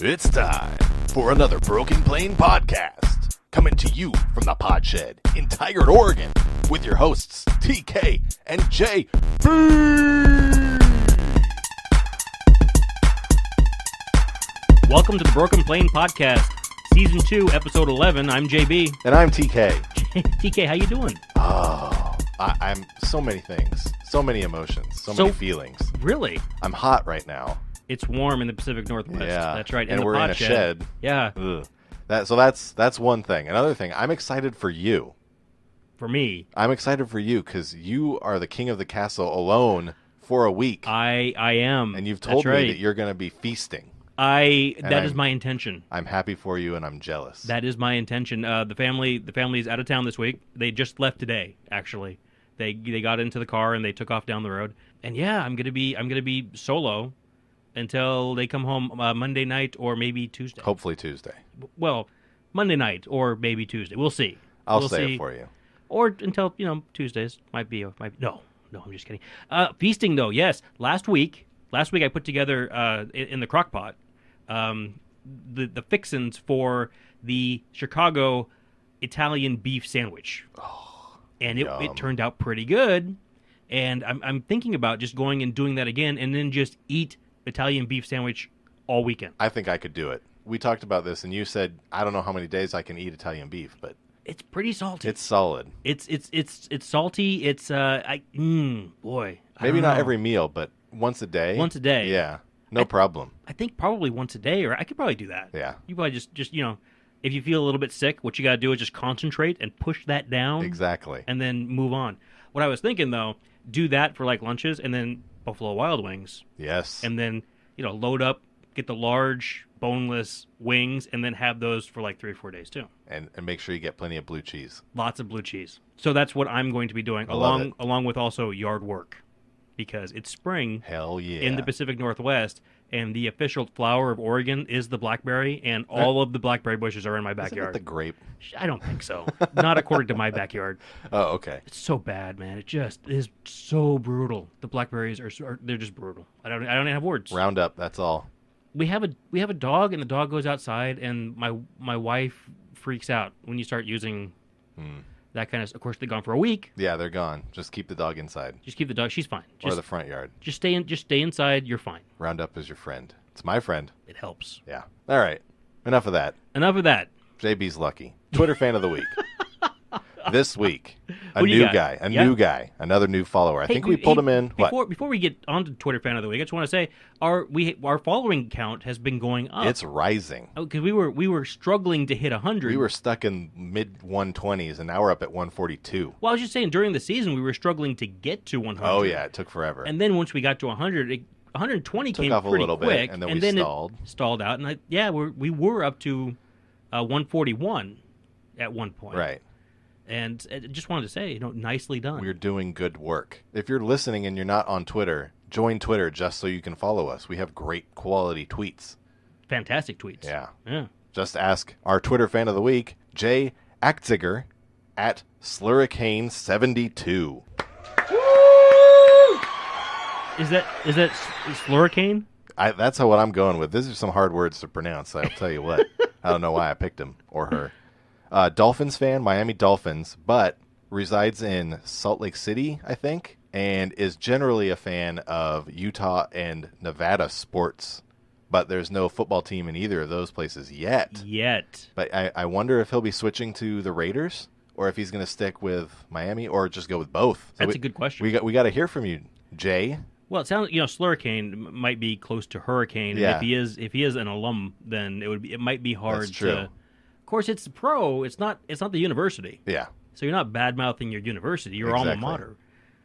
It's time for another Broken Plane podcast, coming to you from the Pod Shed in Tigard, Oregon, with your hosts TK and JB. Welcome to the Broken Plane podcast, season 2, episode 11. I'm JB. And I'm TK. TK, how you doing? Oh, I'm so many things, so many emotions, so many feelings. Really? I'm hot right now. It's warm in the Pacific Northwest. Yeah, That's right. And the we're pod in a shed. Yeah. Ugh. That's one thing. Another thing, I'm excited for you. For me. I'm excited for you because you are the king of the castle alone for a week. I am. And you've told That's right. me that you're going to be feasting. That is my intention. I'm happy for you, and I'm jealous. That is my intention. The family's out of town this week. They just left today. Actually, they got into the car and they took off down the road. And yeah, I'm gonna be solo until they come home Monday night or maybe Tuesday. Hopefully Tuesday. Well, Monday night or maybe Tuesday. We'll see. We'll say it for you. Or until Tuesdays might be. No, I'm just kidding. Feasting though, yes. Last week I put together in the crock pot the fixins for the Chicago Italian beef sandwich. Oh, and it turned out pretty good. And I'm thinking about just going and doing that again and then just eat Italian beef sandwich all weekend. I think I could do it. We talked about this, and you said, I don't know how many days I can eat Italian beef, but it's pretty salty. It's solid. It's salty. It's boy. Maybe not every meal, but once a day. Once a day. Yeah. No problem. I think probably once a day, or I could probably do that. Yeah. You probably just if you feel a little bit sick, what you got to do is just concentrate and push that down. Exactly. And then move on. What I was thinking though, do that for like lunches and then Buffalo Wild Wings. Yes. And then, load up, get the large boneless wings, and then have those for like 3 or 4 days too. And make sure you get plenty of blue cheese. Lots of blue cheese. So that's what I'm going to be doing, along with also yard work. Because it's spring. Hell yeah. In the Pacific Northwest, and the official flower of Oregon is the blackberry, and all of the blackberry bushes are in my backyard. Isn't it the grape? I don't think so. Not according to my backyard. Oh, okay. It's so bad, man. It just is so brutal. The blackberries they're just brutal. I don't have words. Roundup, that's all. We have a dog, and the dog goes outside, and my wife freaks out when you start using that kind of course, they're gone for a week. Yeah, they're gone. Just keep the dog inside. Just keep the dog. She's fine. Or the front yard. Just stay inside. You're fine. Roundup is your friend. It's my friend. It helps. Yeah. All right. Enough of that. JB's lucky. Twitter fan of the week. This week, new new guy, another new follower. I think we pulled him in. Before we get on to Twitter fan of the week, I just want to say our following count has been going up. It's rising. Because we were struggling to hit 100. We were stuck in mid 120s, and now we're up at 142. Well, I was just saying during the season we were struggling to get to 100. Oh yeah, it took forever. And then once we got to 100, 120 took came off pretty a little quick, bit, and then we stalled. It stalled out, and we were up to 141 at one point. Right. And I just wanted to say, nicely done. We're doing good work. If you're listening and you're not on Twitter, join Twitter just so you can follow us. We have great quality tweets. Fantastic tweets. Yeah. Just ask our Twitter fan of the week, Jay Achtziger, at Slurricane72. Is that Slurricane? That's what I'm going with. These are some hard words to pronounce, I'll tell you what. I don't know why I picked him or her. Dolphins fan, Miami Dolphins, but resides in Salt Lake City, I think, and is generally a fan of Utah and Nevada sports. But there's no football team in either of those places yet. But I wonder if he'll be switching to the Raiders, or if he's going to stick with Miami, or just go with both. That's a good question. We got to hear from you, Jay. Well, it sounds Slurricane might be close to Hurricane. Yeah. And if he is an alum, then it might be hard. That's true. Of course, it's the pro. It's not the university. Yeah. So you're not bad-mouthing your university, your alma mater.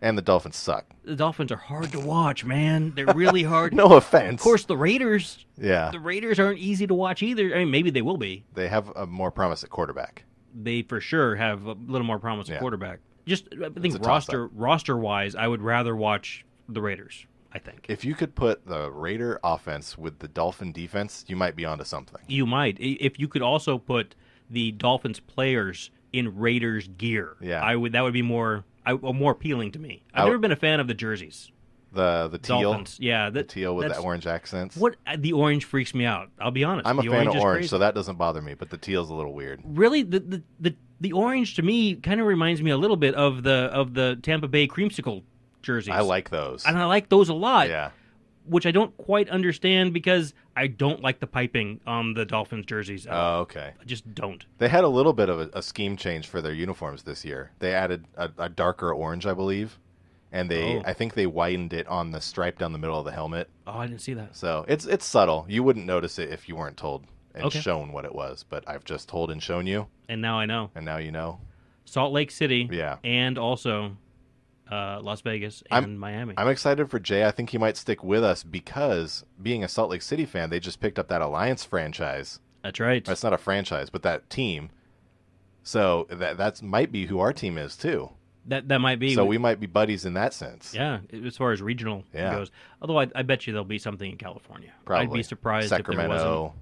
And the Dolphins suck. The Dolphins are hard to watch, man. They're really hard. No offense. Of course, the Raiders. Yeah. The Raiders aren't easy to watch either. I mean, maybe they will be. They have a more promise at quarterback. They for sure have a little more promise at quarterback. Just I think roster-wise, I would rather watch the Raiders. I think. If you could put the Raider offense with the Dolphin defense, you might be onto something. You might. If you could also put the Dolphins players in Raiders gear, yeah. that would be more appealing to me. I've never been a fan of the jerseys. The teal. Dolphins. Yeah, The teal with the orange accents. What the orange freaks me out. I'll be honest. I'm a the fan of is orange, crazy. so that doesn't bother me. But the teal's a little weird. Really, the orange to me kind of reminds me a little bit of the Tampa Bay creamsicle jerseys. I like those, and I like those a lot. Yeah. Which I don't quite understand because I don't like the piping on the Dolphins jerseys. Oh, okay. I just don't. They had a little bit of a scheme change for their uniforms this year. They added a darker orange, I believe, and I think they widened it on the stripe down the middle of the helmet. Oh, I didn't see that. So it's subtle. You wouldn't notice it if you weren't told and Okay. shown what it was. But I've just told and shown you, And now I know. and now you know. Salt Lake City. Yeah. And also Las Vegas and Miami. I'm excited for Jay. I think he might stick with us because, being a Salt Lake City fan, they just picked up that Alliance franchise. That's right. It's not a franchise, but that team. So that might be who our team is too. That might be. So we might be buddies in that sense. Yeah, as far as regional goes. Although I bet you there'll be something in California. Probably. I'd be surprised if there wasn't. Sacramento.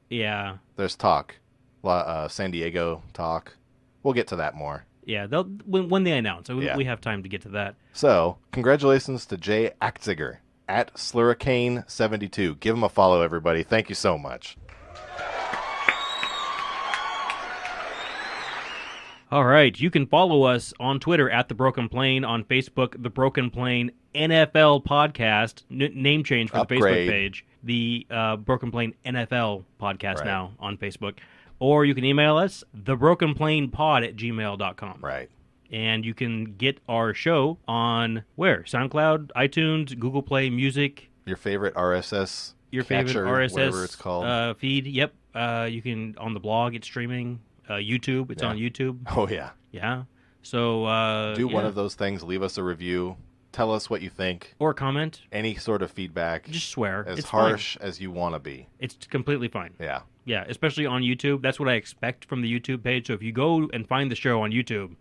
Yeah. There's talk. San Diego talk. We'll get to that more. Yeah, they'll when they announce. We have time to get to that. So, congratulations to Jay Achtziger at Slurricane72. Give him a follow, everybody. Thank you so much. All right, you can follow us on Twitter at The Broken Plane, on Facebook, The Broken Plane NFL Podcast, name change for Upgrade. the Facebook page, the Broken Plane NFL Podcast Right. now on Facebook. Or you can email us, thebrokenplanepod@gmail.com. Right. And you can get our show on where? SoundCloud, iTunes, Google Play Music. Your favorite RSS Your catcher, favorite RSS whatever it's called. feed. Yep. You can, on the blog, it's streaming. YouTube, it's on YouTube. Oh, yeah. Yeah. So Do one of those things. Leave us a review. Tell us what you think. or comment. Any sort of feedback. Just swear. As it's harsh fine. as you want to be. It's completely fine. Yeah. Yeah, especially on YouTube. That's what I expect from the YouTube page. So if you go and find the show on YouTube,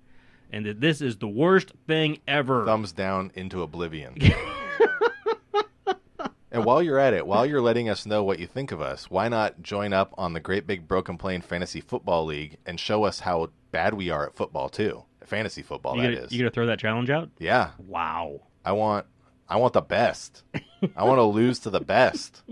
and that this is the worst thing ever. Thumbs down into oblivion. And while you're at it, while you're letting us know what you think of us, why not join up on the Great Big Broken Plane Fantasy Football League and show us how bad we are at football too. Fantasy football, that is. You gonna throw that challenge out? Yeah. Wow. I want the best. I want to lose to the best.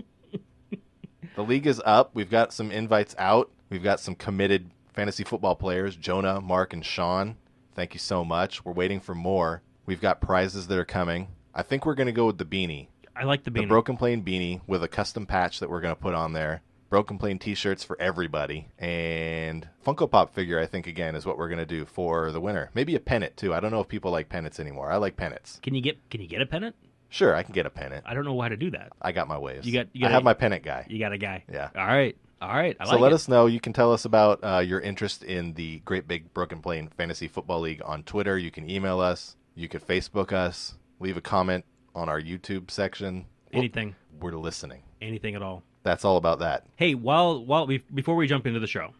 The league is up. We've got some invites out. We've got some committed fantasy football players, Jonah, Mark, and Sean. Thank you so much. We're waiting for more. We've got prizes that are coming. I think we're going to go with the beanie. I like the beanie. The Broken Plane beanie with a custom patch that we're going to put on there. Broken Plane t-shirts for everybody. And Funko Pop figure, I think, again, is what we're going to do for the winner. Maybe a pennant, too. I don't know if people like pennants anymore. I like pennants. Can you get a pennant? Sure, I can get a pennant. I don't know how to do that. I got my ways. You I have my pennant guy. You got a guy. Yeah. All right. I So let us know. You can tell us about your interest in the Great Big Broken Plane Fantasy Football League on Twitter. You can email us. You can Facebook us. Leave a comment on our YouTube section. Anything. We're listening. Anything at all. That's all about that. Hey, before we jump into the show,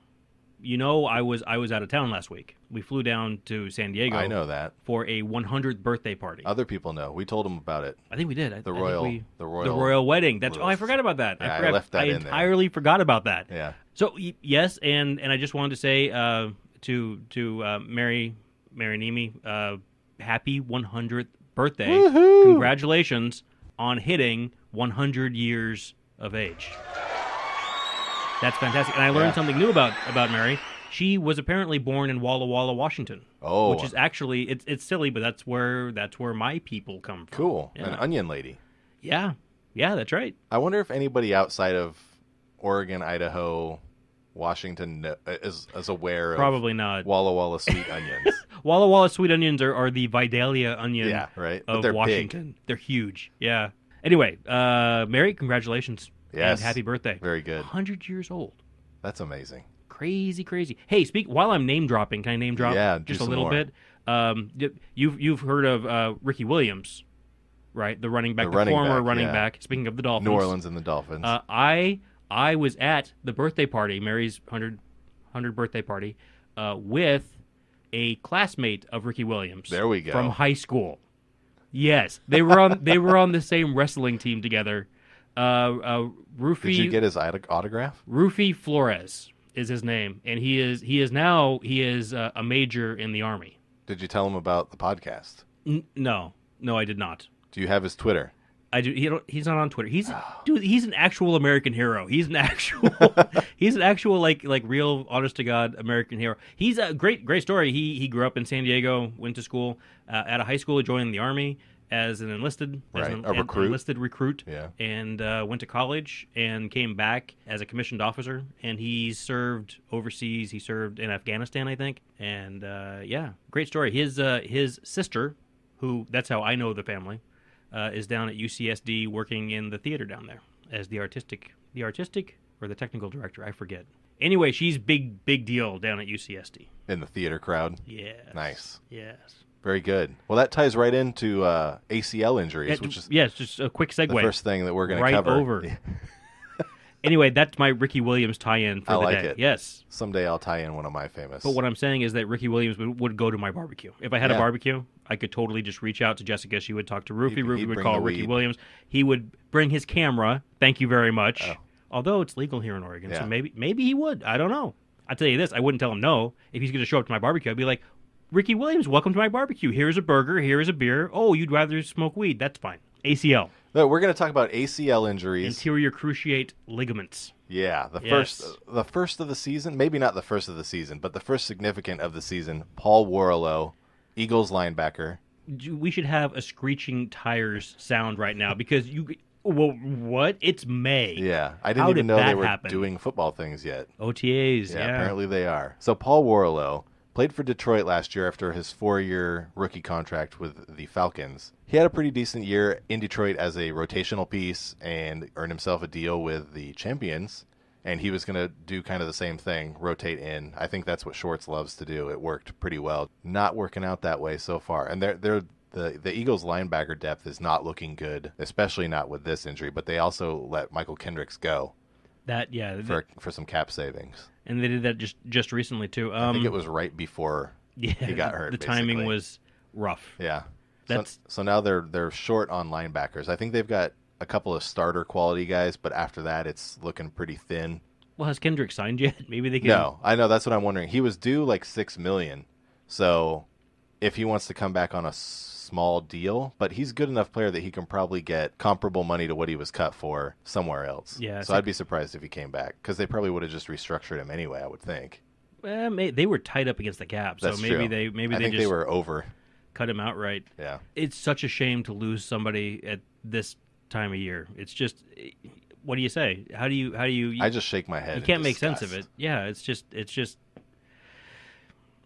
you know I was out of town last week. We flew down to San Diego. I know that. For a 100th birthday party. Other people know. We told them about it. I think we did. The royal wedding. That's I forgot about that. Yeah, I left that in there. I entirely forgot about that. Yeah. So yes, and I just wanted to say to Mary Nemi, happy 100th birthday. Woohoo! Congratulations on hitting 100 years of age. That's fantastic. And I learned something new about Mary. She was apparently born in Walla Walla, Washington. Oh. Which is actually it's silly, but that's where my people come from. Cool. Yeah. An onion lady. Yeah. Yeah, that's right. I wonder if anybody outside of Oregon, Idaho, Washington is aware Probably of not. Walla Walla sweet onions. Walla Walla sweet onions are the Vidalia onion Yeah, right. But of they're Washington. big. They're huge. Yeah. Anyway, Mary, congratulations. Yes. And happy birthday. Very good. 100 years old. That's amazing. Crazy. Hey, while I'm name dropping, can I name drop Yeah, just do a some little more. bit? You've heard of Ricky Williams, right? The running back, The former running yeah. back. Speaking of the Dolphins. New Orleans and the Dolphins. I was at the birthday party, Mary's 100 birthday party, with a classmate of Ricky Williams. There we go. From high school. Yes, they were on the same wrestling team together. Rufy. Did you get his autograph? Rufy Flores is his name, and he is now a major in the Army. Did you tell him about the podcast? No, I did not. Do you have his Twitter? I do. He's not on Twitter. Dude. He's an actual American hero. He's an actual like real honest to God American hero. He's a great story. He grew up in San Diego, went to school at a high school, joined the Army as an enlisted recruit, yeah, and went to college and came back as a commissioned officer. And he served overseas. He served in Afghanistan, I think. And great story. His sister, who that's how I know the family. Is down at UCSD working in the theater down there as the artistic or the technical director, I forget. Anyway, she's big deal down at UCSD. In the theater crowd? Yes. Nice. Yes. Very good. Well, that ties right into ACL injuries, which is just a quick segue. The first thing that we're going to right cover. Over. Anyway, that's my Ricky Williams tie-in for the day. I like it. Yes. Someday I'll tie in one of my famous. But what I'm saying is that Ricky Williams would go to my barbecue. If I had a barbecue, I could totally just reach out to Jessica. She would talk to Roofy. Roofy would call Ricky Williams. He would bring his camera. Thank you very much. Oh. Although it's legal here in Oregon, so maybe he would. I don't know. I'll tell you this. I wouldn't tell him no. If he's going to show up to my barbecue, I'd be like, Ricky Williams, welcome to my barbecue. Here's a burger. Here's a beer. Oh, you'd rather smoke weed. That's fine. ACL. No, we're going to talk about ACL injuries. Anterior cruciate ligaments. Yeah, the first of the season, maybe not the first of the season, but the first significant of the season, Paul Warlow, Eagles linebacker. We should have a screeching tires sound right now because what? It's May. Yeah, I didn't even know they were doing football things yet. OTAs, yeah. Apparently they are. So Paul Warlow played for Detroit last year after his 4-year rookie contract with the Falcons. He had a pretty decent year in Detroit as a rotational piece and earned himself a deal with the champions. And he was going to do kind of the same thing, rotate in. I think that's what Schwartz loves to do. It worked pretty well. Not working out that way so far. And the Eagles linebacker depth is not looking good, especially not with this injury. But they also let Michael Kendricks go. For some cap savings. And they did that just recently too. I think it was right before he got hurt. The timing was rough. Yeah. So now they're short on linebackers. I think they've got a couple of starter quality guys, but after that it's looking pretty thin. Well, has Kendrick signed yet? Maybe they can. No, I know, that's what I'm wondering. He was due like $6 million. So if he wants to come back on a small deal, but he's a good enough player that he can probably get comparable money to what he was cut for somewhere else. Yeah. So I'd be surprised if he came back because they probably would have just restructured him anyway, I would think. They were tight up against the cap, so That's maybe true. they they were over. Cut him outright. Yeah. It's such a shame to lose somebody at this time of year. It's just, what do you say? How do you? I just shake my head. You can't make sense of it. Yeah. It's just.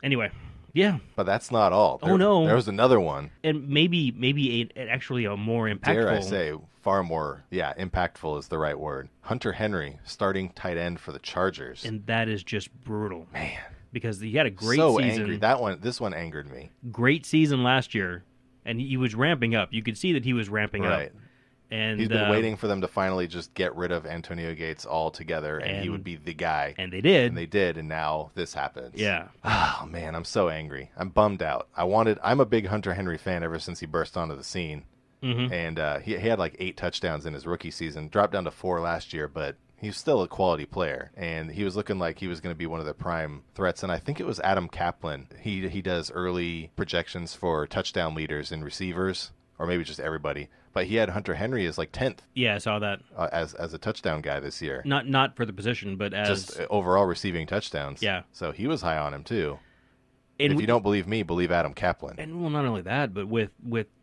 Anyway. Yeah. But that's not all. No. There was another one. And maybe actually a more impactful. Dare I say, far more, impactful is the right word. Hunter Henry, starting tight end for the Chargers. And that is just brutal. Man. Because he had a great season. Angry. This one angered me. Great season last year, and he was ramping up. You could see that he was ramping up. Right. And he's been waiting for them to finally just get rid of Antonio Gates altogether, and he would be the guy. And they did. And now this happens. Yeah. Oh, man, I'm so angry. I'm bummed out. I'm a big Hunter Henry fan ever since he burst onto the scene. Mm-hmm. And he had like 8 touchdowns in his rookie season, dropped down to 4 last year, but he's still a quality player. And he was looking like he was going to be one of the prime threats. And I think it was Adam Kaplan. He does early projections for touchdown leaders and receivers, or maybe just everybody. But he had Hunter Henry as like 10th. Yeah, I saw that. As a touchdown guy this year. Not for the position, but as just overall receiving touchdowns. Yeah. So he was high on him too. And if you don't believe me, believe Adam Kaplan. And well, not only that, but with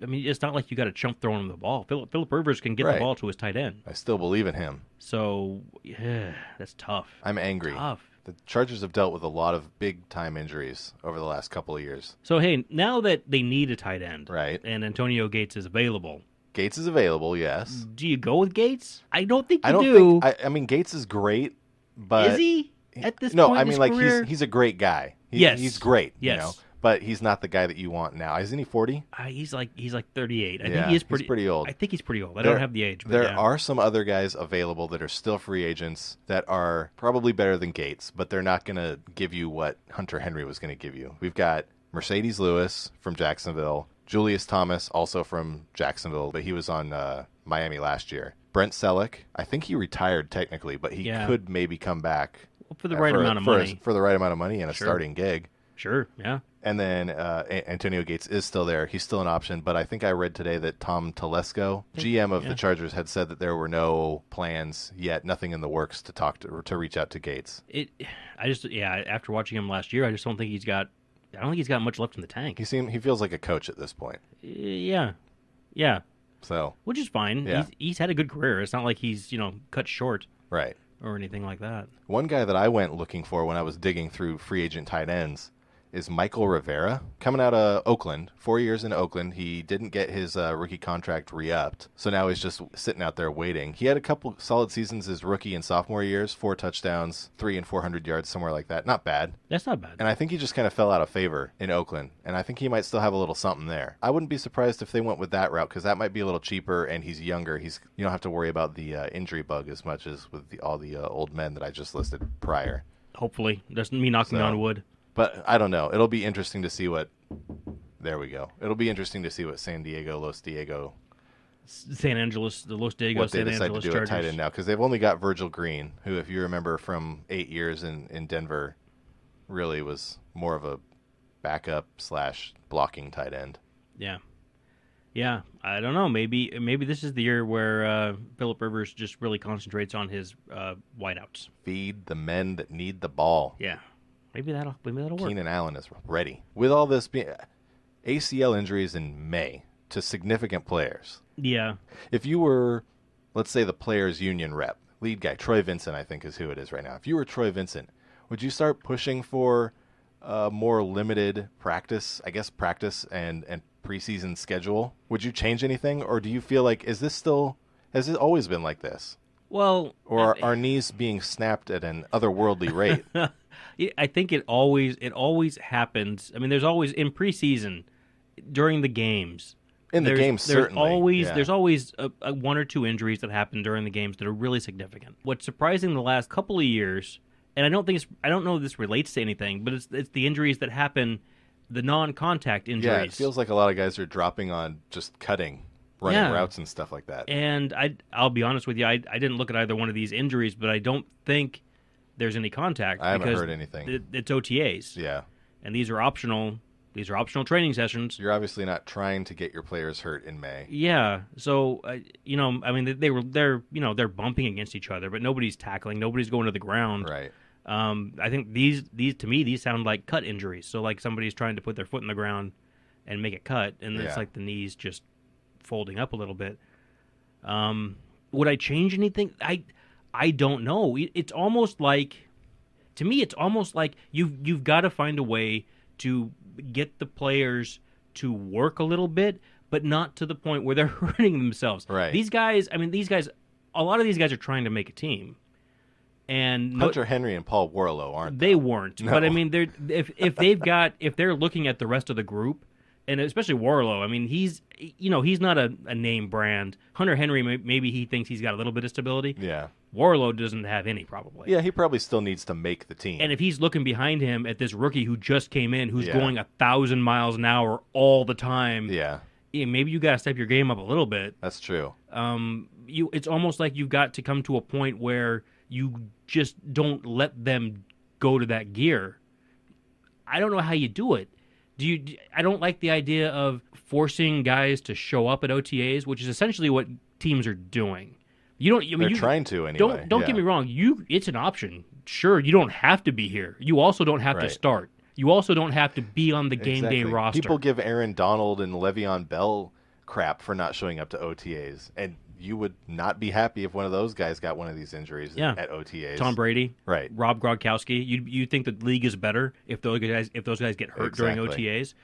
I mean, it's not like you got a chump throwing him the ball. Phillip Rivers can get the ball to his tight end. I still believe in him. So yeah, that's tough. I'm angry. Tough. The Chargers have dealt with a lot of big-time injuries over the last couple of years. So, hey, now that they need a tight end, right, and Antonio Gates is available. Gates is available, yes. Do you go with Gates? I don't think you do. I mean, Gates is great, but... Is he at this point No, I mean, in his like, career? he's a great guy. Yes. He's great, yes. You know? But he's not the guy that you want now. Isn't he 40? He's like 38. I think he's pretty old. I think he's pretty old. I don't have the age. But there are some other guys available that are still free agents that are probably better than Gates, but they're not going to give you what Hunter Henry was going to give you. We've got Mercedes Lewis from Jacksonville, Julius Thomas also from Jacksonville, but he was on Miami last year. Brent Selleck, I think he retired technically, but he could maybe come back for the right amount of money. For the right amount of money and a starting gig. Sure, yeah. And then Antonio Gates is still there. He's still an option, but I think I read today that Tom Telesco, GM of the Chargers, had said that there were no plans yet, nothing in the works to reach out to Gates. After watching him last year, I just don't think he's got much left in the tank. He feels like a coach at this point. Yeah. So, which is fine. Yeah. He's had a good career. It's not like he's cut short. Right. Or anything like that. One guy that I went looking for when I was digging through free agent tight ends is Michael Rivera, coming out of Oakland. 4 years in Oakland. He didn't get his rookie contract re-upped, so now he's just sitting out there waiting. He had a couple solid seasons his rookie and sophomore years, 4 touchdowns, 300 and 400 yards, somewhere like that. Not bad. That's not bad. And I think he just kind of fell out of favor in Oakland, and I think he might still have a little something there. I wouldn't be surprised if they went with that route, because that might be a little cheaper, and he's younger. You don't have to worry about the injury bug as much as with all the old men that I just listed prior. Hopefully. Doesn't mean knocking on wood. But I don't know. It'll be interesting to see what... There we go. It'll be interesting to see what San Angeles, the Los Diego, what they San decide Angeles to do Chargers. at tight end now, because they've only got Virgil Green, who, if you remember from 8 years in Denver, really was more of a backup / blocking tight end. Yeah. I don't know. Maybe this is the year where Phillip Rivers just really concentrates on his wideouts. Feed the men that need the ball. Yeah. Maybe that'll work. Keenan Allen is ready. With all this being ACL injuries in May to significant players. Yeah. If you were, let's say, the players' union rep, lead guy, Troy Vincent, I think is who it is right now. If you were Troy Vincent, would you start pushing for more limited practice and preseason schedule? Would you change anything, or do you feel like has it always been like this? Well, or are knees being snapped at an otherworldly rate? I think it always happens. I mean, there's always in preseason, during the games. Certainly. There's always a one or two injuries that happen during the games that are really significant. What's surprising the last couple of years, and I don't know if this relates to anything, but it's the injuries that happen, the non-contact injuries. Yeah, it feels like a lot of guys are dropping on just cutting, running routes and stuff like that. And I'll be honest with you, I didn't look at either one of these injuries, but I don't think there's any contact. I haven't heard anything. It's OTAs. Yeah. And these are optional. These are optional training sessions. You're obviously not trying to get your players hurt in May. Yeah. So, I mean, they're bumping against each other, but nobody's tackling. Nobody's going to the ground. Right. I think these to me, these sound like cut injuries. So, like somebody's trying to put their foot in the ground and make it cut, and it's like the knees just folding up a little bit. Would I change anything? I don't know. It's almost like, to me, it's almost like you've got to find a way to get the players to work a little bit, but not to the point where they're hurting themselves. Right. These guys, a lot of these guys are trying to make a team. And Hunter Henry and Paul Warlow aren't. They weren't. No. But I mean, if they're looking at the rest of the group, and especially Warlow, I mean, he's not a name brand. Hunter Henry, maybe he thinks he's got a little bit of stability. Yeah. Warlow doesn't have any, probably. Yeah, he probably still needs to make the team. And if he's looking behind him at this rookie who just came in, who's going 1,000 miles an hour all the time, maybe you got to step your game up a little bit. That's true. It's almost like you've got to come to a point where you just don't let them go to that gear. I don't know how you do it. I don't like the idea of forcing guys to show up at OTAs, which is essentially what teams are doing. They're trying to anyway. Don't get me wrong. It's an option. Sure, you don't have to be here. You also don't have to start. You also don't have to be on the game day roster. People give Aaron Donald and Le'Veon Bell crap for not showing up to OTAs, and you would not be happy if one of those guys got one of these injuries at OTAs. Tom Brady, right? Rob Gronkowski. You think the league is better if those guys get hurt during OTAs?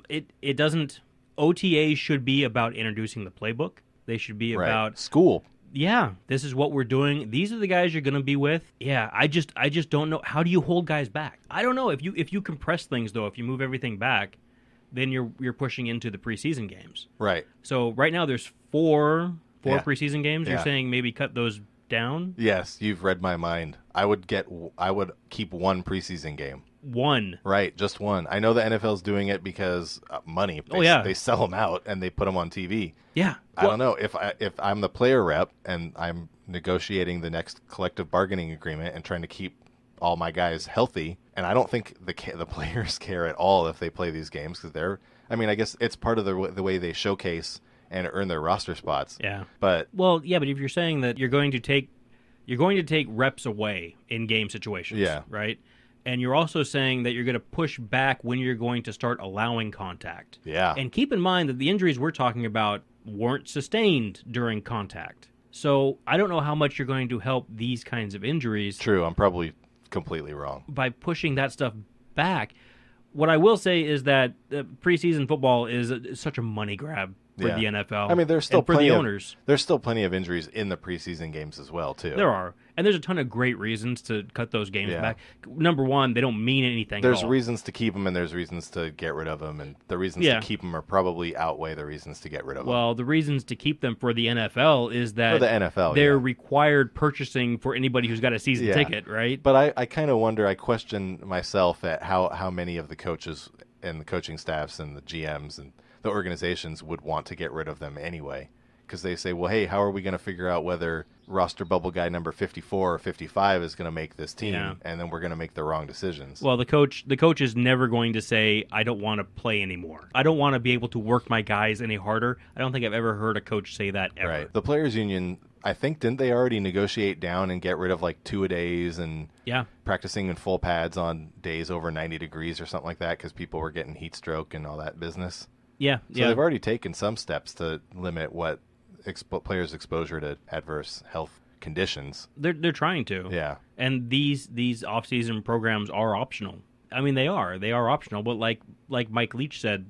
It doesn't. OTAs should be about introducing the playbook. They should be about school. Yeah, this is what we're doing. These are the guys you're going to be with. Yeah, I just don't know. How do you hold guys back? I don't know. If you compress things, though, if you move everything back, then you're pushing into the preseason games. Right. So right now there's four preseason games. You're saying maybe cut those down? Yes, you've read my mind. I would keep one preseason game. One. Right, just one. I know the NFL's doing it because money. They sell them out and they put them on TV. Yeah. I don't know. If I'm the player rep and I'm negotiating the next collective bargaining agreement and trying to keep all my guys healthy. And I don't think the players care at all if they play these games because I guess it's part of the way they showcase and earn their roster spots. Yeah. But but if you're saying that you're going to take reps away in game situations, yeah, right? And you're also saying that you're going to push back when you're going to start allowing contact. Yeah. And keep in mind that the injuries we're talking about weren't sustained during contact. So I don't know how much you're going to help these kinds of injuries. True. I'm probably completely wrong. By pushing that stuff back. What I will say is that preseason football is such a money grab for the NFL. I mean, there's still for the owners. There's still plenty of injuries in the preseason games as well, too. There are. And there's a ton of great reasons to cut those games back. Number one, they don't mean anything There's at all. reasons to keep them, and there's reasons to get rid of them. And the reasons to keep them are probably outweigh the reasons to get rid of them. Well, the reasons to keep them for the NFL is that for the NFL, they're required purchasing for anybody who's got a season ticket, right? But I kind of wonder, I question myself at how many of the coaches and the coaching staffs and the GMs and the organizations would want to get rid of them anyway. Because they say, well, hey, how are we going to figure out whether roster bubble guy number 54 or 55 is going to make this team, and then we're going to make the wrong decisions? Well, the coach is never going to say, I don't want to play anymore. I don't want to be able to work my guys any harder. I don't think I've ever heard a coach say that ever. Right. The Players Union, I think, didn't they already negotiate down and get rid of like 2-a-days and practicing in full pads on days over 90 degrees or something like that because people were getting heat stroke and all that business? Yeah. So they've already taken some steps to limit what players' exposure to adverse health conditions. They're trying to. Yeah. And these off-season programs are optional. I mean, they are optional. But like Mike Leach said,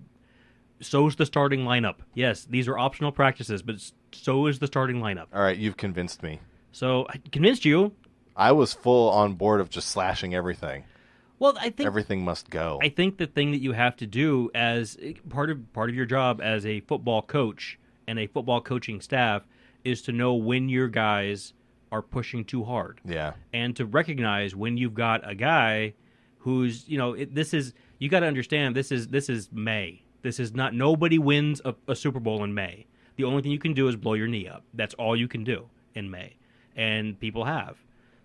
so is the starting lineup. Yes, these are optional practices, but so is the starting lineup. All right, you've convinced me. So I convinced you. I was full on board of just slashing everything. Well, I think everything must go. I think the thing that you have to do as part of your job as a football coach and a football coaching staff is to know when your guys are pushing too hard. Yeah. And to recognize when you've got a guy who's, you got to understand this is May. This is not, nobody wins a Super Bowl in May. The only thing you can do is blow your knee up. That's all you can do in May. And people have.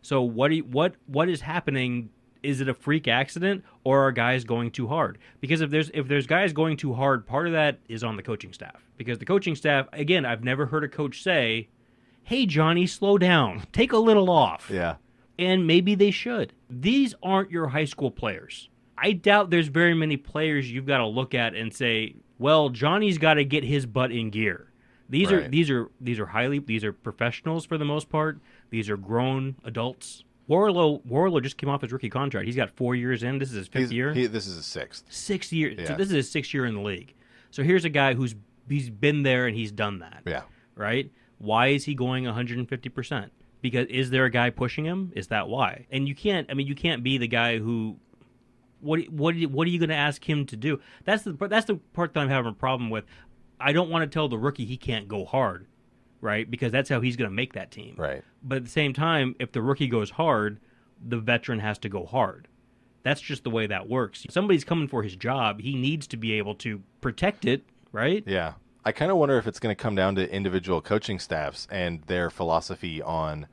So what is happening? Is it a freak accident, or are guys going too hard? Because if there's guys going too hard, part of that is on the coaching staff. Because the coaching staff, again, I've never heard a coach say, "Hey Johnny, slow down, take a little off." Yeah. And maybe they should. These aren't your high school players. I doubt there's very many players you've got to look at and say, "Well, Johnny's got to get his butt in gear." These are professionals for the most part. These are grown adults. Warlow just came off his rookie contract. He's got 4 years in. This is his fifth year. This is his sixth. 6 years. Yeah. So this is his 6th year in the league. So here's a guy he's been there and he's done that. Yeah. Right? Why is he going 150%? Because is there a guy pushing him? Is that why? And you can't be the guy who. What are you going to ask him to do? That's the part that I'm having a problem with. I don't want to tell the rookie he can't go hard. Right, because that's how he's going to make that team. Right. But at the same time, if the rookie goes hard, the veteran has to go hard. That's just the way that works. If somebody's coming for his job, he needs to be able to protect it, right? Yeah. I kind of wonder if it's going to come down to individual coaching staffs and their philosophy on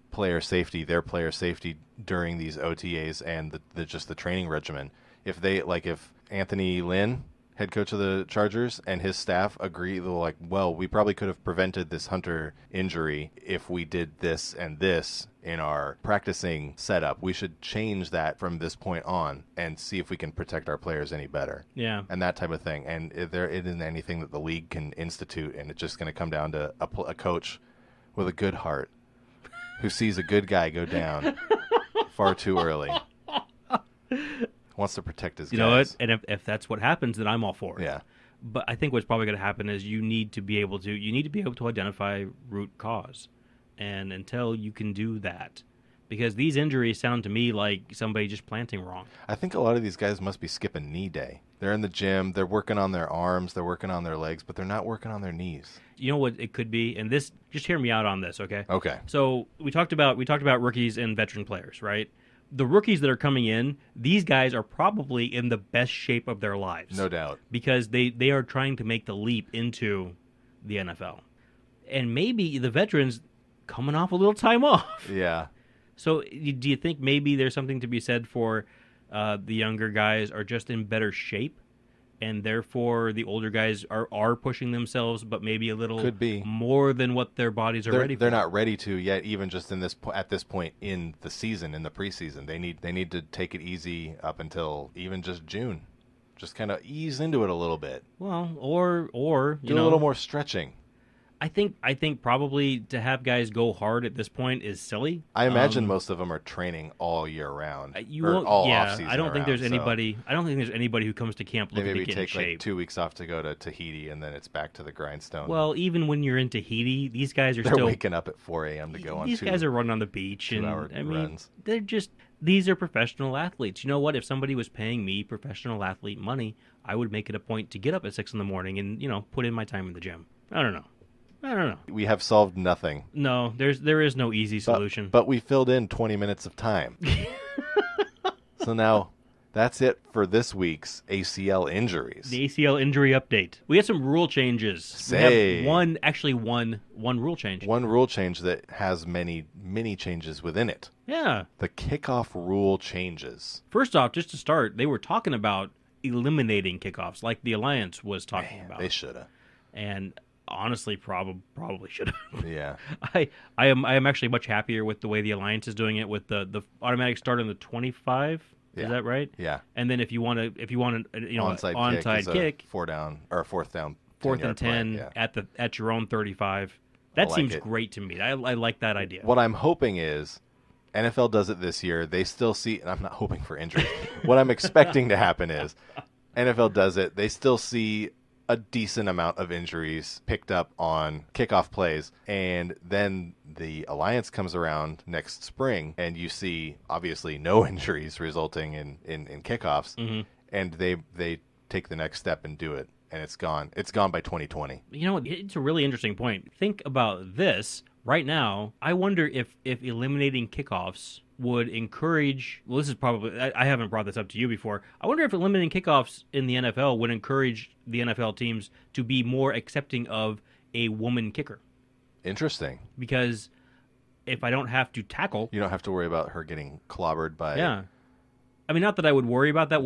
player safety during these OTAs and the training regimen. If Anthony Lynn, head coach of the Chargers, and his staff agree, they're like, well, we probably could have prevented this Hunter injury if we did this and this in our practicing setup. We should change that from this point on and see if we can protect our players any better. Yeah. And that type of thing. And if there isn't anything that the league can institute, and it's just going to come down to a coach with a good heart who sees a good guy go down far too early. Wants to protect his guys. You know what? And if that's what happens, then I'm all for it. Yeah. But I think what's probably going to happen is you need to be able to identify root cause. And until you can do that, because these injuries sound to me like somebody just planting wrong. I think a lot of these guys must be skipping knee day. They're in the gym, they're working on their arms, they're working on their legs, but they're not working on their knees. You know what it could be? And this, just hear me out on this, okay? Okay. So we talked about rookies and veteran players, right? The rookies that are coming in, these guys are probably in the best shape of their lives. No doubt. Because they are trying to make the leap into the NFL. And maybe the veterans coming off a little time off. Yeah. So do you think maybe there's something to be said for the younger guys are just in better shape, and therefore the older guys are pushing themselves, but maybe a little Could be more than what their bodies are ready for? They're not ready to yet, even just at this point in the season, in the preseason. They need to take it easy up until even just June. Just kind of ease into it a little bit. Well, or do a little more stretching. I think probably to have guys go hard at this point is silly. I imagine most of them are training all year round. Off-season I don't think there's so anybody. I don't think there's anybody who comes to camp looking to get in take shape. Like 2 weeks off to go to Tahiti, and then it's back to the grindstone. Well, even when you're in Tahiti, these guys are they're still waking up at 4 a.m. to go on. These guys are running on the beach, and I mean, runs. They're just these are professional athletes. You know what? If somebody was paying me professional athlete money, I would make it a point to get up at 6 a.m. and put in my time in the gym. I don't know. We have solved nothing. No, there is no easy solution. But we filled in 20 minutes of time. So now that's it for this week's ACL injuries. The ACL injury update. We had some rule changes. We have one rule change. One rule change that has many changes within it. Yeah. The kickoff rule changes. First off, just to start, they were talking about eliminating kickoffs like the Alliance was talking about. They should have. And honestly, probably should have. Yeah. I am actually much happier with the way the Alliance is doing it with the automatic start on the 25. Yeah. Is that right? Yeah. And then if you want onside kick, fourth down, 4th and 10 at your own 35. That seems great to me. I like that idea. What I'm hoping is NFL does it this year. They still see, and I'm not hoping for injuries. What I'm expecting to happen is NFL does it. They still see a decent amount of injuries picked up on kickoff plays, and then the Alliance comes around next spring, and you see obviously no injuries resulting in kickoffs, and they take the next step and do it, and it's gone by 2020. You know, it's a really interesting point. Think about this. Right now, I wonder if eliminating kickoffs would encourage, well, this is probably, I haven't brought this up to you before. I wonder if eliminating kickoffs in the NFL would encourage the NFL teams to be more accepting of a woman kicker. Interesting. Because if I don't have to tackle, you don't have to worry about her getting clobbered by. Yeah. I mean, not that I would worry about that.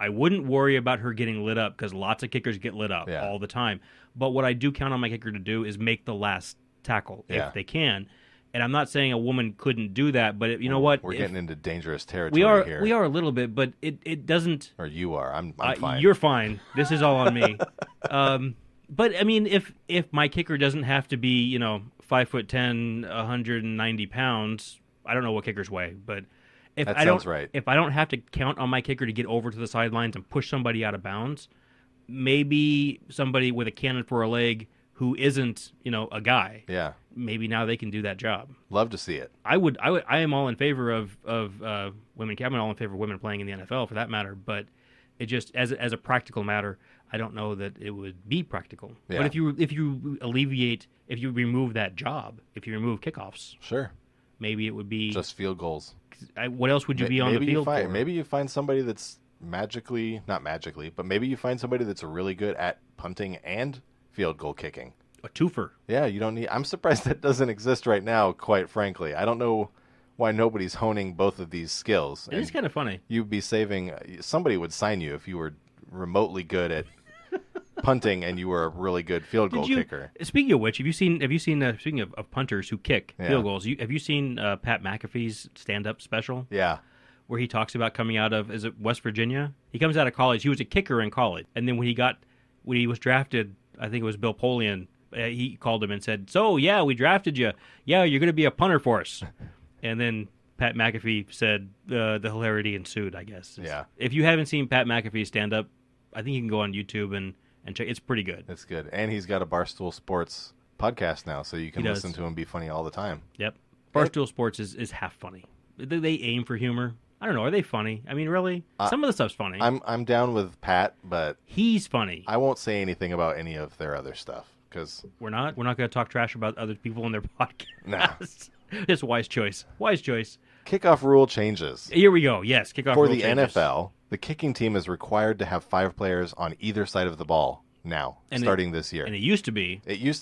I wouldn't worry about her getting lit up, because lots of kickers get lit up all the time. But what I do count on my kicker to do is make the last tackle if they can. And I'm not saying a woman couldn't do that, but you know what? We're getting into dangerous territory here. We are a little bit, but it doesn't. Or you are. I'm fine. You're fine. This is all on me. But I mean, if my kicker doesn't have to be 5'10", 190 pounds, I don't know what kickers weigh, but if that I sounds don't, right. If I don't have to count on my kicker to get over to the sidelines and push somebody out of bounds, maybe somebody with a cannon for a leg who isn't, a guy. Yeah. Maybe now they can do that job. Love to see it. I am all in favor of women. I'm all in favor of women playing in the NFL for that matter. But it just as a practical matter, I don't know that it would be practical. Yeah. But if you remove that job, if you remove kickoffs, sure, maybe it would be just field goals. What else would you be on the field for? Maybe you find somebody that's not magically, but maybe you find somebody that's really good at punting and field goal kicking. A twofer. Yeah, you don't need. I'm surprised that doesn't exist right now, quite frankly. I don't know why nobody's honing both of these skills. It is kind of funny. You'd be saving. Somebody would sign you if you were remotely good at punting and you were a really good field goal kicker. Speaking of which, have you seen? Speaking of punters who kick field goals, have you seen Pat McAfee's stand-up special? Yeah. Where he talks about coming out of, is it West Virginia? He comes out of college. He was a kicker in college, and then when he was drafted, I think it was Bill Polian. He called him and said, "So yeah, we drafted you. Yeah, you're going to be a punter for us." And then Pat McAfee said the hilarity ensued, I guess. Yeah. If you haven't seen Pat McAfee stand up, I think you can go on YouTube and check. It's pretty good. It's good. And he's got a Barstool Sports podcast now, so you can listen to him be funny all the time. Yep. Barstool Sports is half funny. They aim for humor. I don't know. Are they funny? I mean, really? Some of the stuff's funny. I'm down with Pat, but he's funny. I won't say anything about any of their other stuff. Because we're not going to talk trash about other people in their podcast. Nah. It's wise choice. Wise choice. Kickoff rule changes. Here we go. Yes, kickoff rule changes. For the NFL, the kicking team is required to have 5 players on either side of the ball now, starting this year. And it used to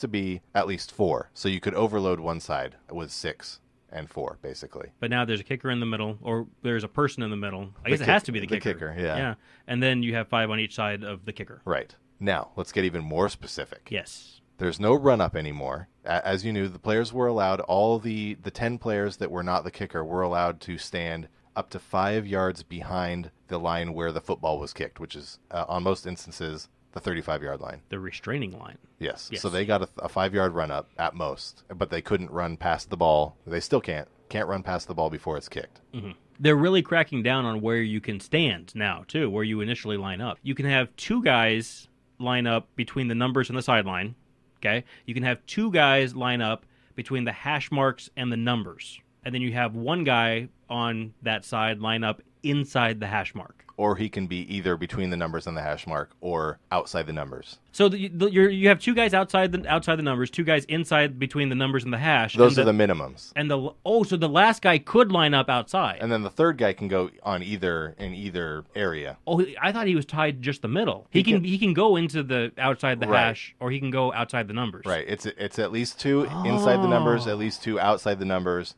be at least 4, so you could overload one side with 6 and 4, basically. But now there's a kicker in the middle, or there's a person in the middle. I guess it has to be the kicker. The kicker, yeah. Yeah. And then you have 5 on each side of the kicker. Right. Now, let's get even more specific. Yes. There's no run-up anymore. As you knew, the players were allowed, all the 10 players that were not the kicker were allowed to stand up to 5 yards behind the line where the football was kicked, which is, on most instances, the 35-yard line. The restraining line. Yes. So they got a 5-yard run-up at most, but they couldn't run past the ball. They still can't run past the ball before it's kicked. Mm-hmm. They're really cracking down on where you can stand now, too, where you initially line up. You can have 2 guys line up between the numbers and the sideline. Okay? You can have 2 guys line up between the hash marks and the numbers. And then you have 1 guy on that side line up inside the hash mark. Or he can be either between the numbers and the hash mark or outside the numbers. So you have 2 guys outside the numbers, 2 guys inside between the numbers and the hash. Those are the minimums. And so the last guy could line up outside. And then the third guy can go on in either area. Oh, I thought he was tied to just the middle. He can go into the outside the hash, or he can go outside the numbers. Right. It's at least 2 inside the numbers, at least 2 outside the numbers.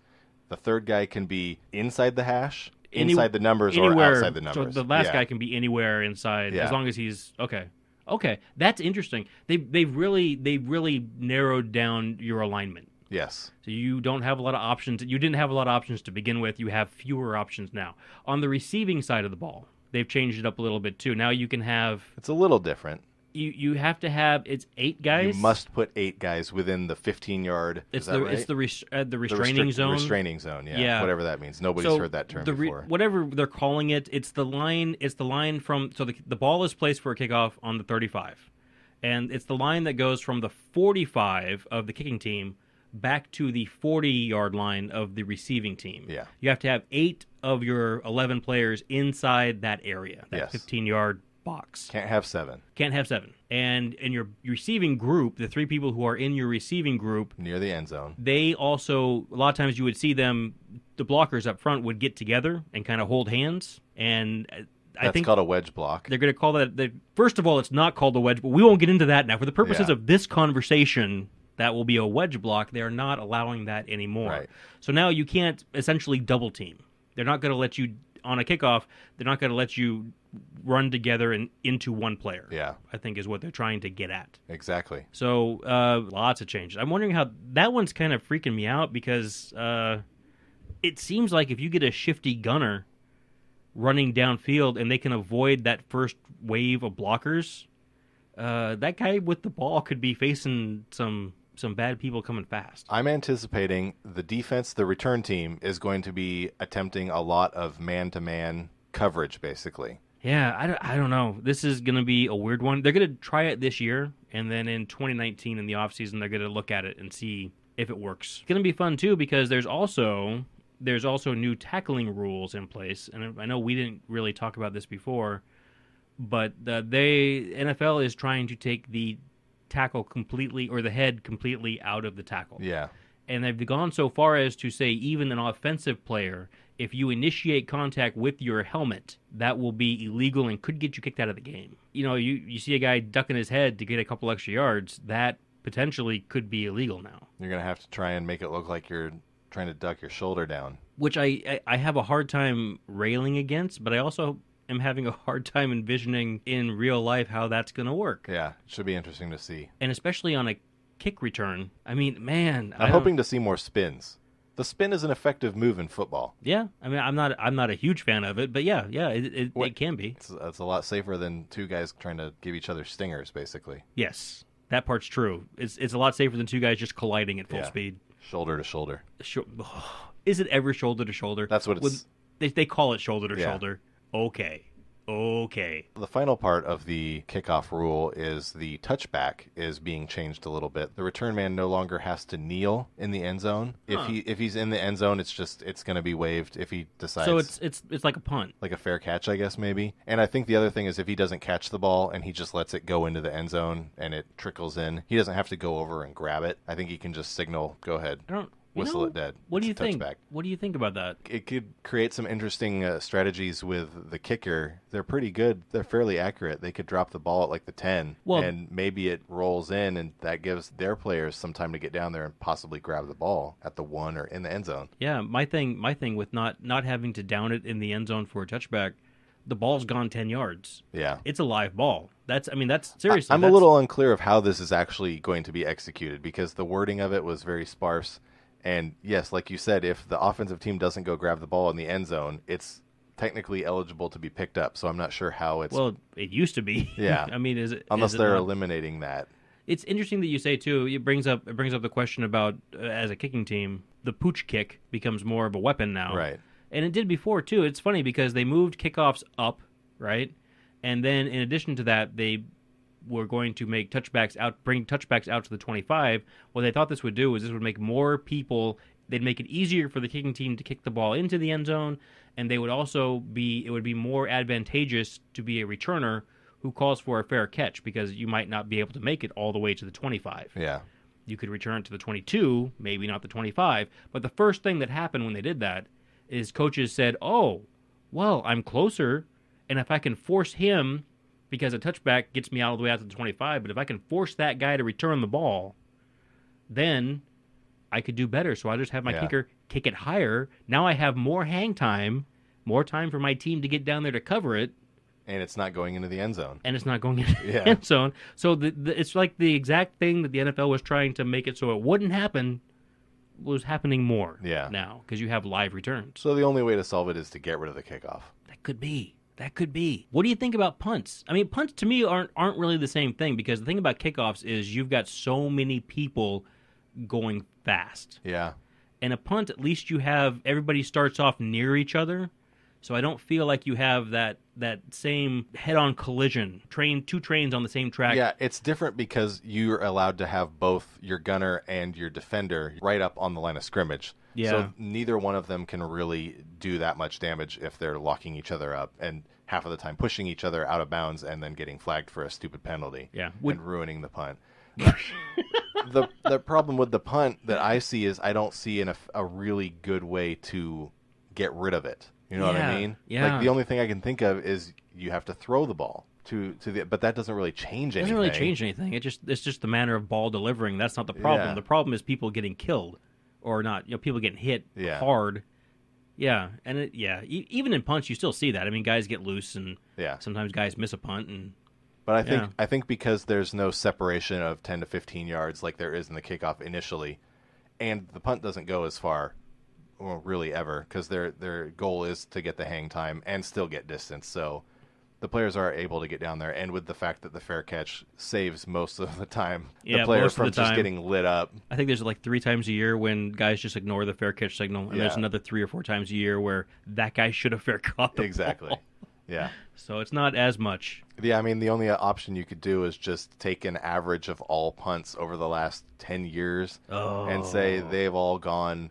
The third guy can be inside the hash, inside the numbers, anywhere, or outside the numbers. So the last guy can be anywhere inside, as long as he's okay. Okay, that's interesting. They've really narrowed down your alignment. Yes. So you don't have a lot of options. You didn't have a lot of options to begin with. You have fewer options now. On the receiving side of the ball, they've changed it up a little bit too. Now you can have. It's a little different. You have to have 8 guys. You must put 8 guys within the 15-yard. It's right? the restraining zone. Restraining zone, yeah. Whatever that means. Nobody's heard that term before. Whatever they're calling it, it's the line. It's the line from. So the ball is placed for a kickoff on the 35, and it's the line that goes from the 45 of the kicking team back to the 40-yard line of the receiving team. Yeah. You have to have 8 of your 11 players inside that area. That 15-yard box. Can't have 7. Can't have 7. And in your receiving group, the 3 people who are in your receiving group near the end zone, they also, a lot of times you would see them, the blockers up front would get together and kind of hold hands. And I think called a wedge block. They're going to call that. First of all, it's not called a wedge, but we won't get into that now. For the purposes of this conversation, that will be a wedge block. They are not allowing that anymore. Right. So now you can't essentially double team. They're not going to let you, on a kickoff, they're not going to let you run together and into one player. Yeah. I think is what they're trying to get at. Exactly. So lots of changes. I'm wondering how that one's kind of freaking me out because it seems like if you get a shifty gunner running downfield and they can avoid that first wave of blockers, that guy with the ball could be facing some bad people coming fast. I'm anticipating the defense, the return team, is going to be attempting a lot of man-to-man coverage, basically. Yeah, I don't know. This is going to be a weird one. They're going to try it this year, and then in 2019 in the offseason, they're going to look at it and see if it works. It's going to be fun, too, because there's also new tackling rules in place, and I know we didn't really talk about this before, but the NFL is trying to take the tackle completely, or the head completely out of the tackle. Yeah. And they've gone so far as to say even an offensive player, if you initiate contact with your helmet, that will be illegal and could get you kicked out of the game. You know, you see a guy ducking his head to get a couple extra yards, that potentially could be illegal now. You're going to have to try and make it look like you're trying to duck your shoulder down. Which I have a hard time railing against, but I also am having a hard time envisioning in real life how that's going to work. Yeah, it should be interesting to see. And especially on a kick return. I mean, man, I'm hoping to see more spins. The spin is an effective move in football. Yeah, I mean, I'm not a huge fan of it, but yeah, it can be. It's a lot safer than 2 guys trying to give each other stingers, basically. Yes, that part's true. It's a lot safer than 2 guys just colliding at full speed. Shoulder to shoulder. Is it ever shoulder to shoulder? That's what it's. They call it shoulder to shoulder. Okay. The final part of the kickoff rule is the touchback is being changed a little bit. The return man no longer has to kneel in the end zone. If he's in the end zone, it's going to be waived if he decides. So it's like a punt, like a fair catch, I guess maybe. And I think the other thing is if he doesn't catch the ball and he just lets it go into the end zone and it trickles in, he doesn't have to go over and grab it. I think he can just signal, go ahead. whistle it dead. What do you It's a think? touchback. What do you think about that? It could create some interesting strategies with the kicker. They're pretty good. They're fairly accurate. They could drop the ball at like the 10, and maybe it rolls in, and that gives their players some time to get down there and possibly grab the ball at the 1 or in the end zone. Yeah, my thing with not having to down it in the end zone for a touchback, the ball's gone 10 yards. Yeah. It's a live ball. That's seriously. I'm a little unclear of how this is actually going to be executed because the wording of it was very sparse. And yes, like you said, if the offensive team doesn't go grab the ball in the end zone, it's technically eligible to be picked up. So I'm not sure how it's. Well, it used to be. Yeah. I mean, is it? Unless is it they're not? eliminating that. It's interesting that you say too. It brings up the question about as a kicking team, the pooch kick becomes more of a weapon now. Right. And it did before too. It's funny because they moved kickoffs up, right? And then in addition to that, they were going to make bring touchbacks out to the 25. What they thought this would do is this would make more people. They'd make it easier for the kicking team to kick the ball into the end zone, and it would be more advantageous to be a returner who calls for a fair catch because you might not be able to make it all the way to the 25. Yeah. You could return to the 22, maybe not the 25. But the first thing that happened when they did that is coaches said, oh, well, I'm closer, and if I can force him, because a touchback gets me all the way out to the 25, but if I can force that guy to return the ball, then I could do better. So I'll just have my kicker kick it higher. Now I have more hang time, more time for my team to get down there to cover it. And it's not going into the end zone. And it's not going into the end zone. So it's like the exact thing that the NFL was trying to make it so it wouldn't happen was happening more now because you have live returns. So the only way to solve it is to get rid of the kickoff. That could be. What do you think about punts? I mean, punts to me aren't really the same thing because the thing about kickoffs is you've got so many people going fast. Yeah. And a punt, at least you have everybody starts off near each other. So I don't feel like you have that same head-on collision, two trains on the same track. Yeah, it's different because you're allowed to have both your gunner and your defender right up on the line of scrimmage. Yeah. So neither one of them can really do that much damage if they're locking each other up and half of the time pushing each other out of bounds and then getting flagged for a stupid penalty and ruining the punt. The problem with the punt that I see is I don't see a really good way to get rid of it. You know what I mean? Yeah. Like the only thing I can think of is you have to throw the ball but that doesn't really change anything. It doesn't really change anything. It's just the manner of ball delivering. That's not the problem. Yeah. The problem is people getting killed or not. People getting hit hard. Yeah, and even in punts you still see that. I mean, guys get loose and sometimes guys miss a punt But I think because there's no separation of 10 to 15 yards like there is in the kickoff initially, and the punt doesn't go as far, well, really ever, because their goal is to get the hang time and still get distance. So the players are able to get down there, and with the fact that the fair catch saves most of the time, the player from just getting lit up. I think there's like 3 times a year when guys just ignore the fair catch signal, and there's another 3 or 4 times a year where that guy should have fair caught the ball. Yeah. So it's not as much. Yeah, I mean, the only option you could do is just take an average of all punts over the last 10 years and say they've all gone.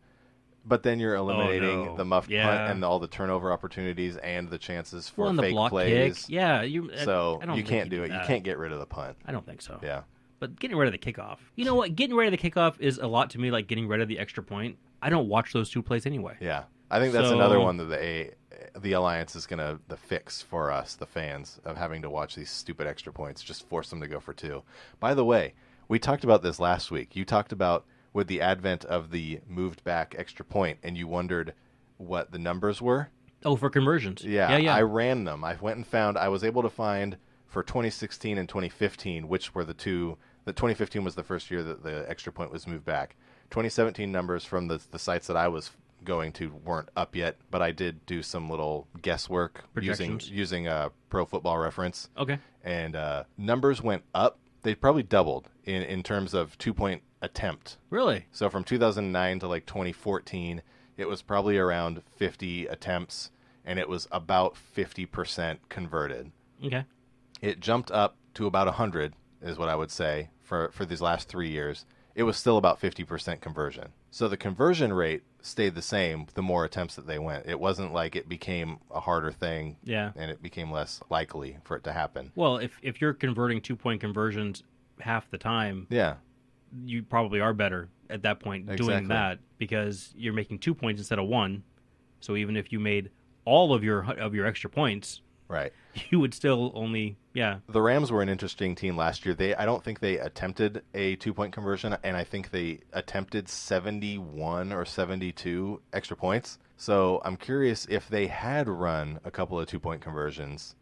But then you're eliminating the muffed punt and all the turnover opportunities and the chances for fake plays. Kick. Yeah, so you can't do it. You can't get rid of the punt. I don't think so. Yeah. But getting rid of the kickoff. You know what? Getting rid of the kickoff is a lot to me like getting rid of the extra point. I don't watch those 2 plays anyway. Yeah. I think that's another one that the Alliance is going to fix for us, the fans, of having to watch these stupid extra points. Just force them to go for 2. By the way, we talked about this last week. You talked about with the advent of the moved back extra point, and you wondered what the numbers were. Oh, for conversions. Yeah. I ran them. I went and I was able to find for 2016 and 2015, which were the 2015 was the first year that the extra point was moved back. 2017 numbers from the sites that I was going to weren't up yet, but I did do some little guesswork using a Pro Football Reference. Okay. And numbers went up. They probably doubled in terms of 2-point attempt. Really? So from 2009 to like 2014, it was probably around 50 attempts, and it was about 50% converted. Okay. It jumped up to about 100, is what I would say, for these last 3 years. It was still about 50% conversion. So the conversion rate stayed the same the more attempts that they went. It wasn't like it became a harder thing and it became less likely for it to happen. Well, if you're converting 2-point conversions half the time, you probably are better at that point doing Exactly. that because you're making 2 points instead of 1. So even if you made all of your extra points, Right. you would still only The Rams were an interesting team last year. I don't think they attempted a 2-point conversion, and I think they attempted 71 or 72 extra points. So I'm curious if they had run a couple of 2-point conversions,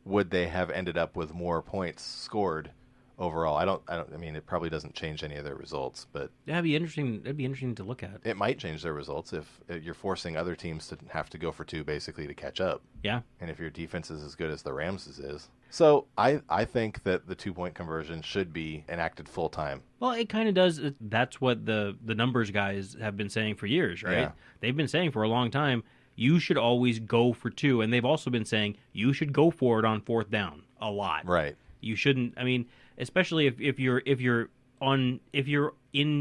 would they have ended up with more points scored overall? I mean, it probably doesn't change any of their results, but that'd be interesting. That'd be interesting to look at. it might change their results if you're forcing other teams to have to go for 2 basically to catch up. Yeah. And if your defense is as good as the Rams' is. So I think that the 2-point conversion should be enacted full time. Well, it kind of does. That's what the numbers guys have been saying for years, right? Yeah. They've been saying for a long time, you should always go for 2. And they've also been saying you should go for it on 4th down a lot. Right. You shouldn't. I mean, especially if you're in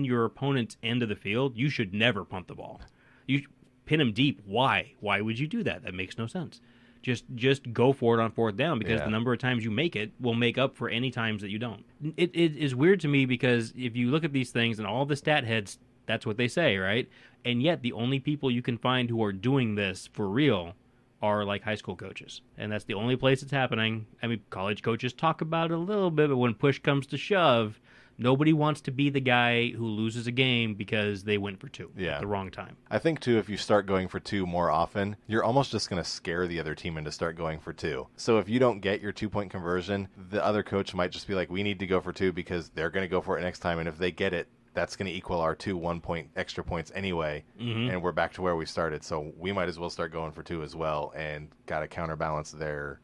your opponent's end of the field, you should never punt the ball. You pin him deep. Why? Why would you do that? That makes no sense. Just go for it on 4th down because the number of times you make it will make up for any times that you don't. It is weird to me because if you look at these things and all the stat heads, that's what they say, right? And yet the only people you can find who are doing this for real are like high school coaches. And that's the only place it's happening. I mean, college coaches talk about it a little bit, but when push comes to shove, nobody wants to be the guy who loses a game because they went for 2 at the wrong time. I think, too, if you start going for 2 more often, you're almost just going to scare the other team into start going for 2. So if you don't get your 2-point conversion, the other coach might just be like, we need to go for 2 because they're going to go for it next time. And if they get it, that's going to equal our 2 1-point extra points anyway, and we're back to where we started. So we might as well start going for 2 as well and got to counterbalance their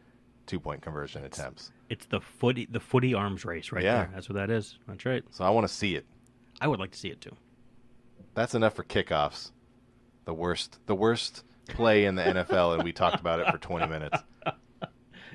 2-point conversion attempts. It's the footy arms race right there. That's what that is. That's right. So I want to see it. I would like to see it too. That's enough for kickoffs. The worst play in the NFL, and we talked about it for 20 minutes.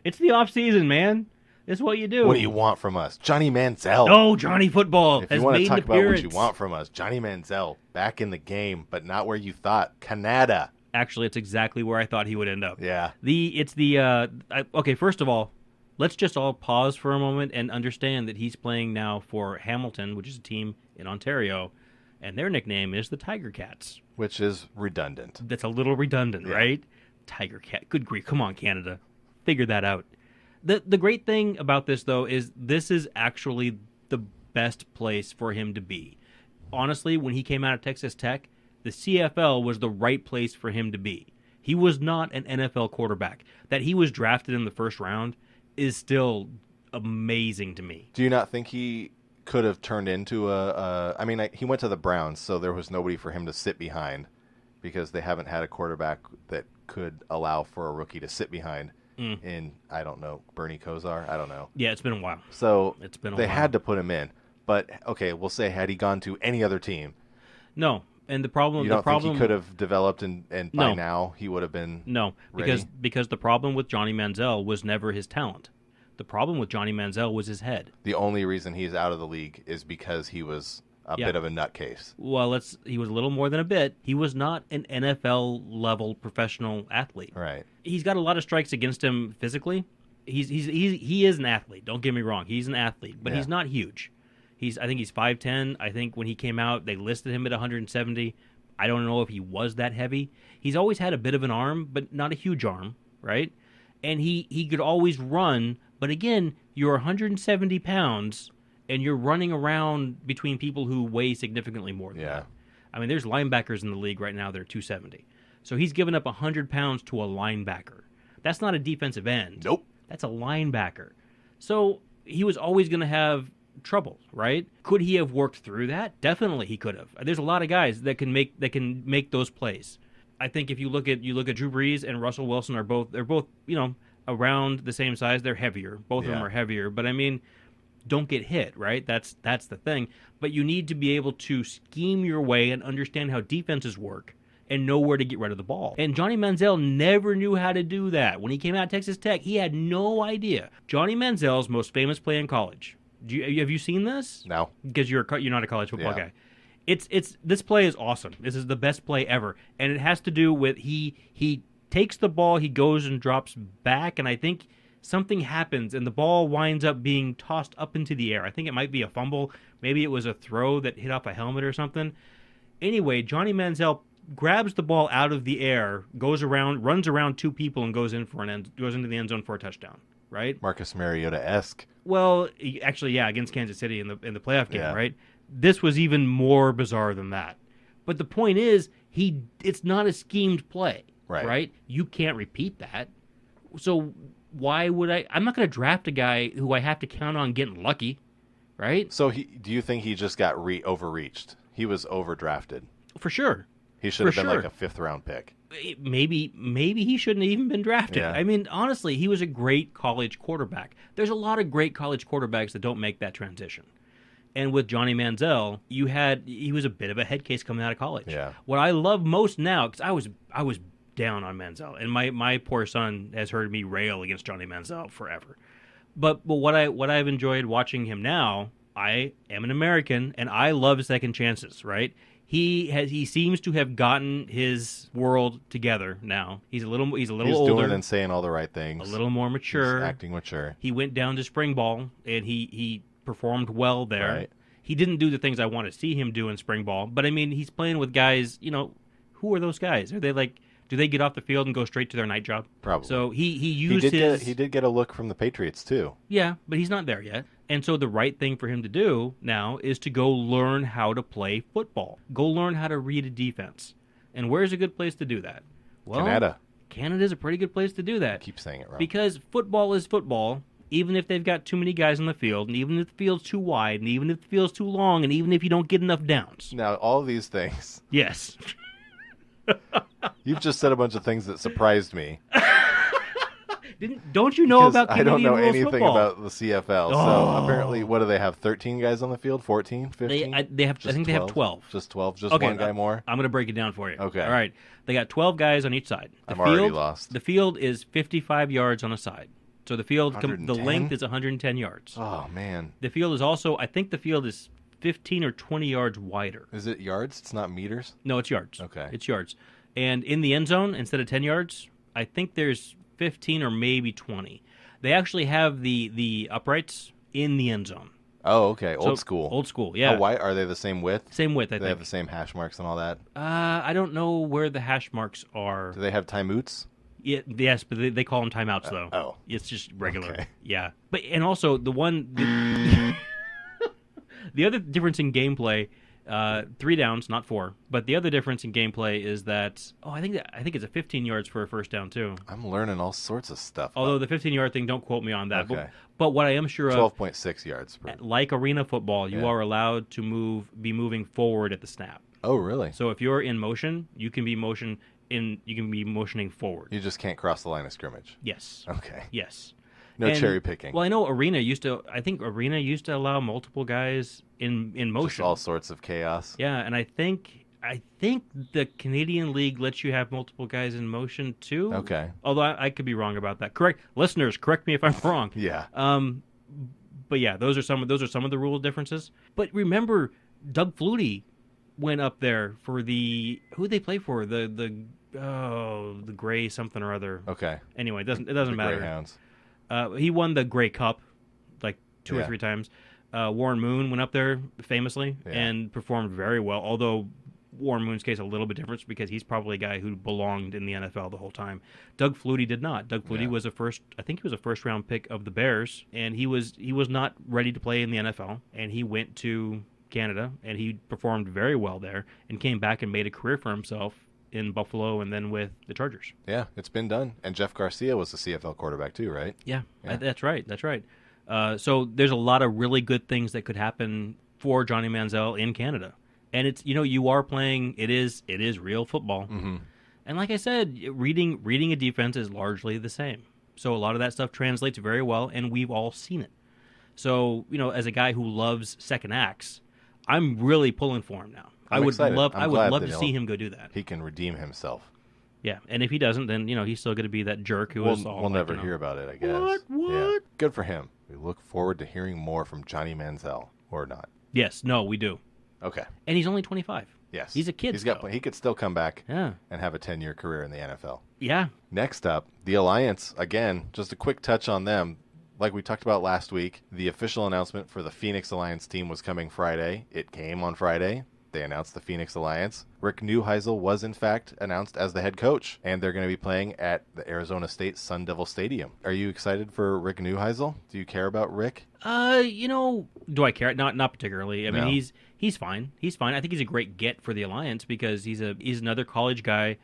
It's the off season, man. It's what you do. What do you want from us? Johnny Manziel. No, Johnny Football. If you want to talk about what you want from us, Johnny Manziel back in the game, but not where you thought. Canada. Actually, it's exactly where I thought he would end up. Yeah. Okay, first of all, let's just all pause for a moment and understand that he's playing now for Hamilton, which is a team in Ontario, and their nickname is the Tiger Cats. Which is redundant. That's a little redundant, right? Tiger Cat. Good grief. Come on, Canada. Figure that out. The great thing about this, though, is this is actually the best place for him to be. Honestly, when he came out of Texas Tech, the CFL was the right place for him to be. He was not an NFL quarterback. That he was drafted in the first round is still amazing to me. Do you not think he could have turned into he went to the Browns, so there was nobody for him to sit behind because they haven't had a quarterback that could allow for a rookie to sit behind. In, I don't know, Bernie Kosar? I don't know. Yeah, it's been a while. So it's been they had to put him in. But, okay, we'll say had he gone to any other team. No, and the problem... You don't think he could have developed and by now he would have been ready? Because the problem with Johnny Manziel was never his talent. The problem with Johnny Manziel was his head. The only reason he's out of the league is because he was a bit of a nutcase. Well, he was a little more than a bit. He was not an NFL-level professional athlete. Right. He's got a lot of strikes against him physically. He is an athlete. Don't get me wrong. He's an athlete, but he's not huge. I think he's 5'10". I think when he came out, they listed him at 170. I don't know if he was that heavy. He's always had a bit of an arm, but not a huge arm, right? And he could always run, but again, you're 170 pounds, and you're running around between people who weigh significantly more than that. I mean, there's linebackers in the league right now that are 270. So he's given up 100 pounds to a linebacker. That's not a defensive end. Nope. That's a linebacker. So he was always going to have trouble, right? Could he have worked through that? Definitely he could have. There's a lot of guys that can make those plays. I think if you look at Drew Brees and Russell Wilson they're both, around the same size. They're heavier. Both of them are heavier, but I mean, don't get hit, right? That's the thing. But you need to be able to scheme your way and understand how defenses work and know where to get rid of the ball. And Johnny Manziel never knew how to do that. When he came out of Texas Tech, he had no idea. Johnny Manziel's most famous play in college. Have you seen this? No. Because you're not a college football guy. This play is awesome. This is the best play ever. And it has to do with he takes the ball, he goes and drops back, and I think something happens and the ball winds up being tossed up into the air. I think it might be a fumble. Maybe it was a throw that hit off a helmet or something. Anyway, Johnny Manziel grabs the ball out of the air, goes around, runs around two people, and goes into the end zone for a touchdown. Right? Marcus Mariota-esque. Well, actually, yeah, against Kansas City in the playoff game, Yeah. right? This was even more bizarre than that. But the point is, it's not a schemed play, right? You can't repeat that. So why would I? I'm not going to draft a guy who I have to count on getting lucky, right? So do you think he just got overreached? He was overdrafted. For sure. He should have been like a 5th-round pick. Maybe he shouldn't have even been drafted. Yeah. I mean, honestly, he was a great college quarterback. There's a lot of great college quarterbacks that don't make that transition. And with Johnny Manziel, he was a bit of a head case coming out of college. Yeah. What I love most now, because I was down on Manziel, and my poor son has heard me rail against Johnny Manziel forever. But what I've enjoyed watching him now, I am an American, and I love second chances, right? He seems to have gotten his world together now. He's a little older. He's doing and saying all the right things. A little more mature. He's acting mature. He went down to spring ball and he performed well there. Right. He didn't do the things I want to see him do in spring ball, but I mean, he's playing with guys. Who are those guys? Are they like? Do they get off the field and go straight to their night job? Probably. So he did get a look from the Patriots too. Yeah, but he's not there yet. And so the right thing for him to do now is to go learn how to play football. Go learn how to read a defense. And where's a good place to do that? Well, Canada's a pretty good place to do that. I keep saying it wrong. Because football is football, even if they've got too many guys on the field, and even if the field's too wide, and even if the field's too long, and even if you don't get enough downs. Now, all these things. Yes. You've just said a bunch of things that surprised me. Don't you know about Canadian I don't know rules anything football? about the CFL. So apparently, what do they have? 13 guys on the field? 14? 15? I think they have 12. Just 12? Just Okay, one guy more? I'm going to break it down for you. Okay. All right. They got 12 guys on each side. I'm already lost. The field is 55 yards on a side. So the field, the 110? length is 110 yards. Oh, man. The field is also, I think the field is 15 or 20 yards wider. Is it yards? It's not meters? No, it's yards. Okay. It's yards. And in the end zone, instead of 10 yards, I think there's 15 or maybe 20. They actually have the uprights in the end zone. Oh, okay. Old school. Old school, yeah. How wide? Are they the same width? Same width, I think. They have the same hash marks and all that? I don't know where the hash marks are. Do they have timeouts? Yes, but they call them timeouts, though. Oh. It's just regular. Okay. Yeah. And also, the other difference in gameplay, 3 downs, not 4. But the other difference in gameplay is that I think it's a 15 yards for a first down too. I'm learning all sorts of stuff. Although the 15-yard thing, don't quote me on that. Okay. But what I am sure of, 12.6 yards. like arena football, you Yeah. are allowed to be moving forward at the snap. Oh, really? So if you're in motion, you can be motioning forward. You just can't cross the line of scrimmage. Yes. Okay. Yes. No cherry picking. Well, I know Arena used to allow multiple guys in motion. Just all sorts of chaos. Yeah, and I think the Canadian League lets you have multiple guys in motion too. Okay. Although I could be wrong about that. Listeners, correct me if I'm wrong. Yeah. But yeah, those are some of the rule differences. But remember, Doug Flutie went up there for who they play for the Gray something or other. Okay. Anyway, it doesn't matter. Greyhounds. He won the Grey Cup like 2 or Yeah. 3 times. Warren Moon went up there famously and performed very well, although Warren Moon's case a little bit different because he's probably a guy who belonged in the NFL the whole time. Doug Flutie did not. Doug Flutie was a first round pick of the Bears, and he was not ready to play in the NFL, and he went to Canada and he performed very well there and came back and made a career for himself in Buffalo and then with the Chargers. Yeah, it's been done. And Jeff Garcia was the CFL quarterback too, right? Yeah. That's right. So there's a lot of really good things that could happen for Johnny Manziel in Canada. And it's, you are playing, it is real football. Mm-hmm. And like I said, reading a defense is largely the same. So a lot of that stuff translates very well, and we've all seen it. So, as a guy who loves second acts, I'm really pulling for him now. I would love to see him go do that. He can redeem himself. Yeah, and if he doesn't, then he's still going to be that jerk who is all. We'll never hear about it, I guess. What? Yeah. Good for him. We look forward to hearing more from Johnny Manziel, or not. Yes, no, we do. Okay. And he's only 25. Yes. He's a kid. He could still come back Yeah. and have a 10-year career in the NFL. Yeah. Next up, the Alliance. Again, just a quick touch on them. Like we talked about last week, the official announcement for the Phoenix Alliance team was coming Friday. It came on Friday. They announced the Phoenix Alliance. Rick Neuheisel was, in fact, announced as the head coach, and they're going to be playing at the Arizona State Sun Devil Stadium. Are you excited for Rick Neuheisel? Do you care about Rick? Do I care? Not particularly. I mean, No. he's fine. He's fine. I think he's a great get for the Alliance because he's another college guy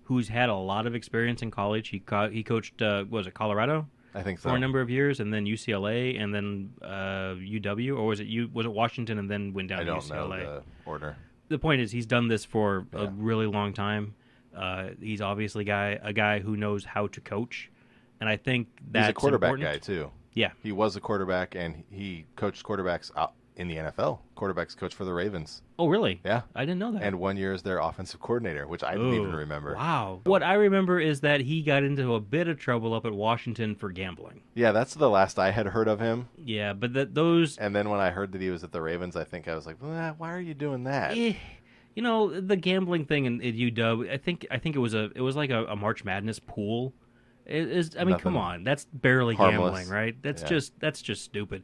who's had a lot of experience in college. He coached was it Colorado? I think so. For a number of years, and then UCLA, and then UW, or was it Washington, and then went down I to don't UCLA? know the order. The point is, he's done this for a really long time. He's obviously a guy who knows how to coach, and I think that's He's a quarterback important. guy too. Yeah, He was a quarterback, and he coached quarterbacks out in the NFL. Quarterbacks coach for the Ravens. Oh, really? Yeah. I didn't know that. And 1 year as their offensive coordinator, which I didn't even remember. Wow. What I remember is that he got into a bit of trouble up at Washington for gambling. Yeah, that's the last I had heard of him. Yeah, but those... And then when I heard that he was at the Ravens, I think I was like, why are you doing that? the gambling thing at UW, I think it was like a March Madness pool. Come on, that's barely Harmless. gambling, right? That's Yeah. just stupid.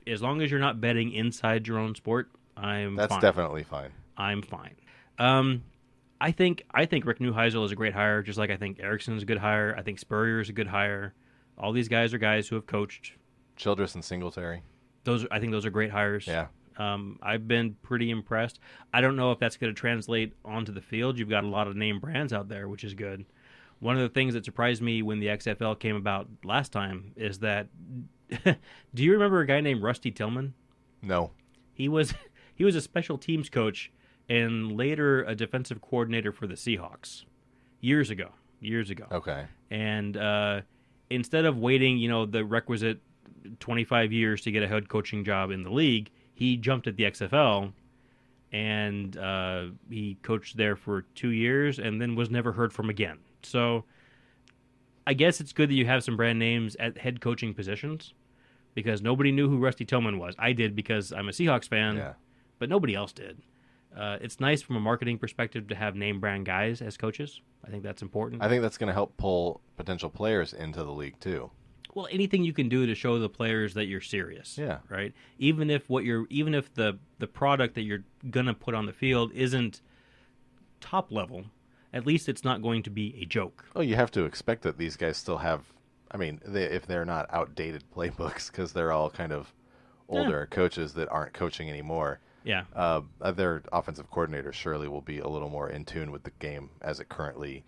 As long as you're not betting inside your own sport, That's fine. definitely fine. I'm fine. I think Rick Neuheisel is a great hire, just like I think Erickson is a good hire. I think Spurrier is a good hire. All these guys are guys who have coached. Childress and Singletary. I think those are great hires. Yeah. I've been pretty impressed. I don't know if that's going to translate onto the field. You've got a lot of name brands out there, which is good. One of the things that surprised me when the XFL came about last time is that do you remember a guy named Rusty Tillman? No. He was a special teams coach and later a defensive coordinator for the Seahawks years ago. Okay. And instead of waiting, the requisite 25 years to get a head coaching job in the league, he jumped at the XFL and he coached there for 2 years and then was never heard from again. So I guess it's good that you have some brand names at head coaching positions because nobody knew who Rusty Tillman was. I did because I'm a Seahawks fan, but nobody else did. It's nice from a marketing perspective to have name brand guys as coaches. I think that's important. I think that's going to help pull potential players into the league too. Well, anything you can do to show the players that you're serious. Yeah. Right. Even if the product that you're gonna put on the field isn't top level, at least it's not going to be a joke. Oh, you have to expect that these guys still have. I mean, if they're not outdated playbooks, because they're all kind of older coaches that aren't coaching anymore. Yeah. Their offensive coordinators surely will be a little more in tune with the game as it currently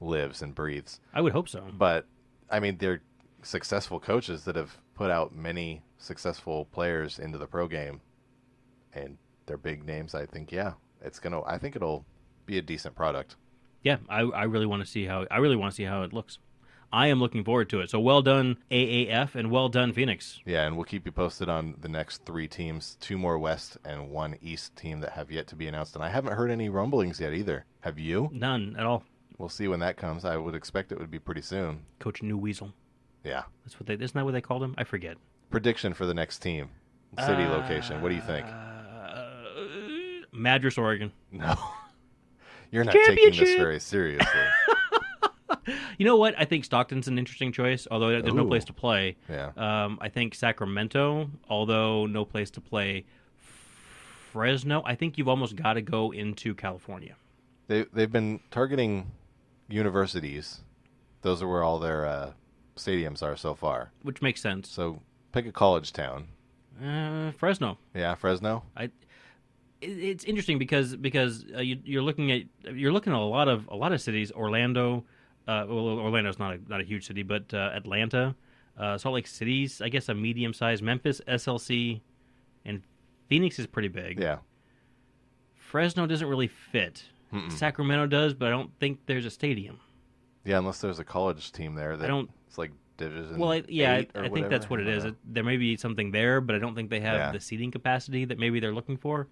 lives and breathes. I would hope so. But I mean, they're successful coaches that have put out many successful players into the pro game, and they're big names. I think, I think it'll be a decent product. Yeah, I really want to see how it looks. I am looking forward to it. So well done, AAF, and well done, Phoenix. Yeah, and we'll keep you posted on the next 3 teams, 2 more West and 1 East team that have yet to be announced. And I haven't heard any rumblings yet either. Have you? None at all. We'll see when that comes. I would expect it would be pretty soon. Coach New Weasel. Yeah. Isn't that what they called him? I forget. Prediction for the next team. City location. What do you think? Madras, Oregon. No. You're not taking this very seriously. You know what? I think Stockton's an interesting choice, although there's no place to play. Yeah. I think Sacramento, although no place to play. Fresno, I think you've almost got to go into California. They've been targeting universities. Those are where all their stadiums are so far. Which makes sense. So pick a college town. Fresno. Yeah, Fresno. It's interesting because you're looking at a lot of cities. Orlando. Orlando's not a huge city, but Atlanta, Salt Lake City's, I guess, a medium-sized. Memphis, SLC, and Phoenix is pretty big. Yeah. Fresno doesn't really fit. Mm-mm. Sacramento does, but I don't think there's a stadium. Yeah, unless there's a college team there. It's like Division. Well, I think whatever. that's what it is. There may be something there, but I don't think they have the seating capacity that maybe they're looking for.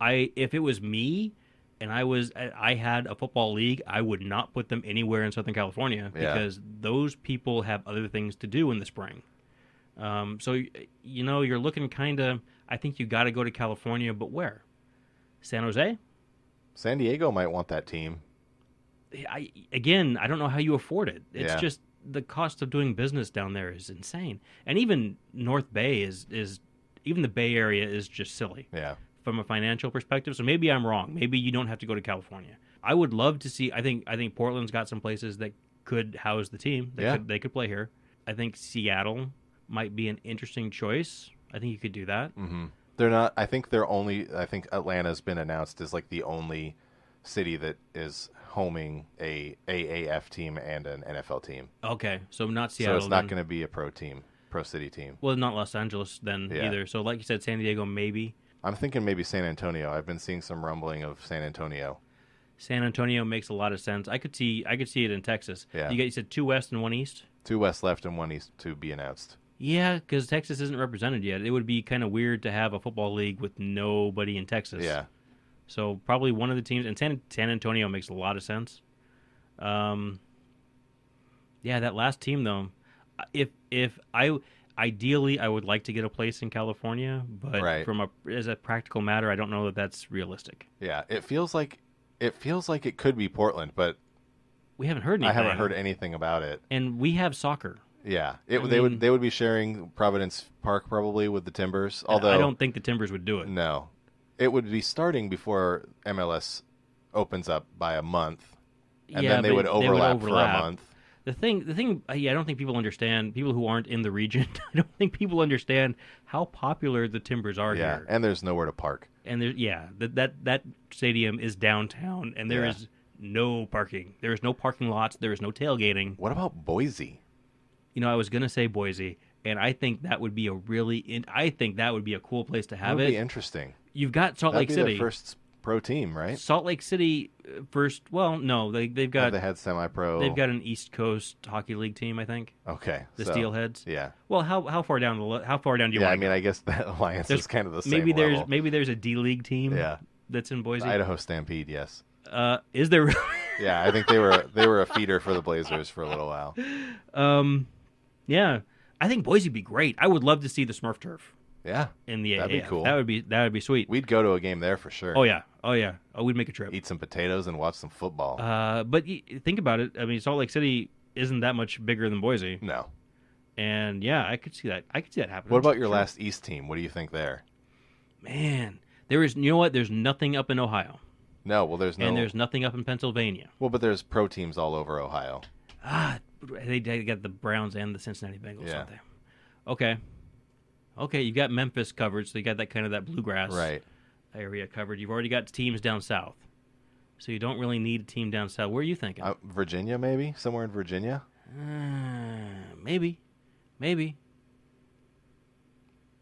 If it was me, and I had a football league, I would not put them anywhere in Southern California because those people have other things to do in the spring. So you're looking kind of. I think you got to go to California, but where? San Jose? San Diego might want that team. I don't know how you afford it. It's Yeah. just the cost of doing business down there is insane. And even North Bay is even the Bay Area is just silly. Yeah. From a financial perspective. So maybe I'm wrong. Maybe you don't have to go to California. I would love to see. I think Portland's got some places that could house the team. They could play here. I think Seattle might be an interesting choice. I think you could do that. Mm-hmm. They're not. I think Atlanta's been announced as like the only city that is homing a AAF team and an NFL team. Okay, so not Seattle. So it's not going to be a pro city team. Well, not Los Angeles then Yeah. either. So like you said, San Diego maybe. I'm thinking maybe San Antonio. I've been seeing some rumbling of San Antonio. San Antonio makes a lot of sense. I could see it in Texas. Yeah. You said 2 West and 1 East? 2 West left and 1 East to be announced. Yeah, because Texas isn't represented yet. It would be kind of weird to have a football league with nobody in Texas. Yeah. So probably one of the teams, and San Antonio makes a lot of sense. Yeah, that last team though, ideally I would like to get a place in California, but Right. as a practical matter, I don't know that that's realistic. Yeah. It feels like it could be Portland, but We haven't heard anything. I haven't heard anything about it. And we have soccer. Yeah. I They mean- would be sharing Providence Park probably with the Timbers. Although I don't think the Timbers would do it. No. It would be starting before MLS opens up by a month. And Yeah, then they but would overlap for a month. The thing, I don't think people understand. People who aren't in the region, I don't think people understand how popular the Timbers are Yeah, here. and there's nowhere to park. And that stadium is downtown, and there Yeah. is no parking. There is no parking lots. There is no tailgating. What about Boise? I was gonna say Boise, and I think that would be a cool place to That have would it. be interesting. You've got Salt That'd Lake be City. their first pro team, right? Salt Lake City first. Well, no, they've Have got they had semi-pro? they've got an East Coast Hockey League team, I think. Okay, The so, Steelheads. Yeah, Well, how far down how far down do you yeah. want I to mean, go? I guess that alliance There's- is kind of the same maybe level. there's a D League team. Yeah. That's in Boise. Idaho Stampede, yes. Is there? Yeah, I think they were a feeder for the Blazers for a little while. Yeah, I think Boise would be great. I would love to see the Smurf turf Yeah, in the that'd be AAF. cool. That would be sweet. We'd go to a game there for sure. Oh yeah. We'd make a trip. Eat some potatoes and watch some football. But think about it. I mean, Salt Lake City isn't that much bigger than Boise, No. and yeah, I could see that. happening. What about your Sure. last East team? What do you think there? Man, there is. You know what? There's nothing up in Ohio, No, well, there's no. and there's nothing up in Pennsylvania. Well, but there's pro teams all over Ohio. They got the Browns and the Cincinnati Bengals, Yeah. don't they? Okay, you've got Memphis covered, so you got that bluegrass Right. area covered. You've already got teams down south, so you don't really need a team down south. Where are you thinking? Virginia, maybe? Somewhere in Virginia? Maybe.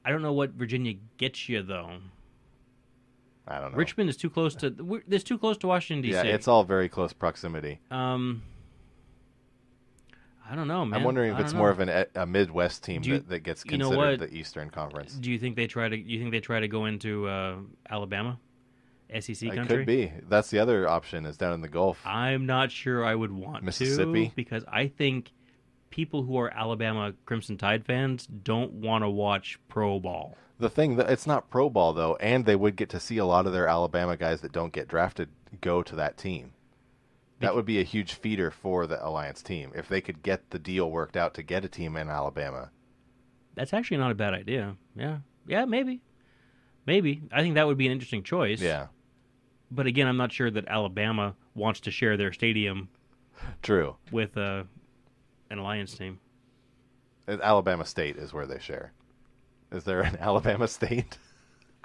I don't know what Virginia gets you though. I don't know. Richmond is too close to. It's too close to Washington D.C. Yeah, it's all very close proximity. I don't know, man. I'm wondering if I it's don't more know. of a Midwest team Do you- that gets you know considered what? the Eastern Conference. Do you think they try to go into Alabama, SEC It country? could be. That's the other option is down in the Gulf. I'm not sure I would want Mississippi? to because I think people who are Alabama Crimson Tide fans don't want to watch pro ball. The thing that it's not pro ball though, and they would get to see a lot of their Alabama guys that don't get drafted go to that team. That would be a huge feeder for the Alliance team if they could get the deal worked out to get a team in Alabama. That's actually not a bad idea. Yeah, maybe. I think that would be an interesting choice. Yeah, But again, I'm not sure that Alabama wants to share their stadium true. with an Alliance team. Alabama State is where they share. Is there an Alabama State?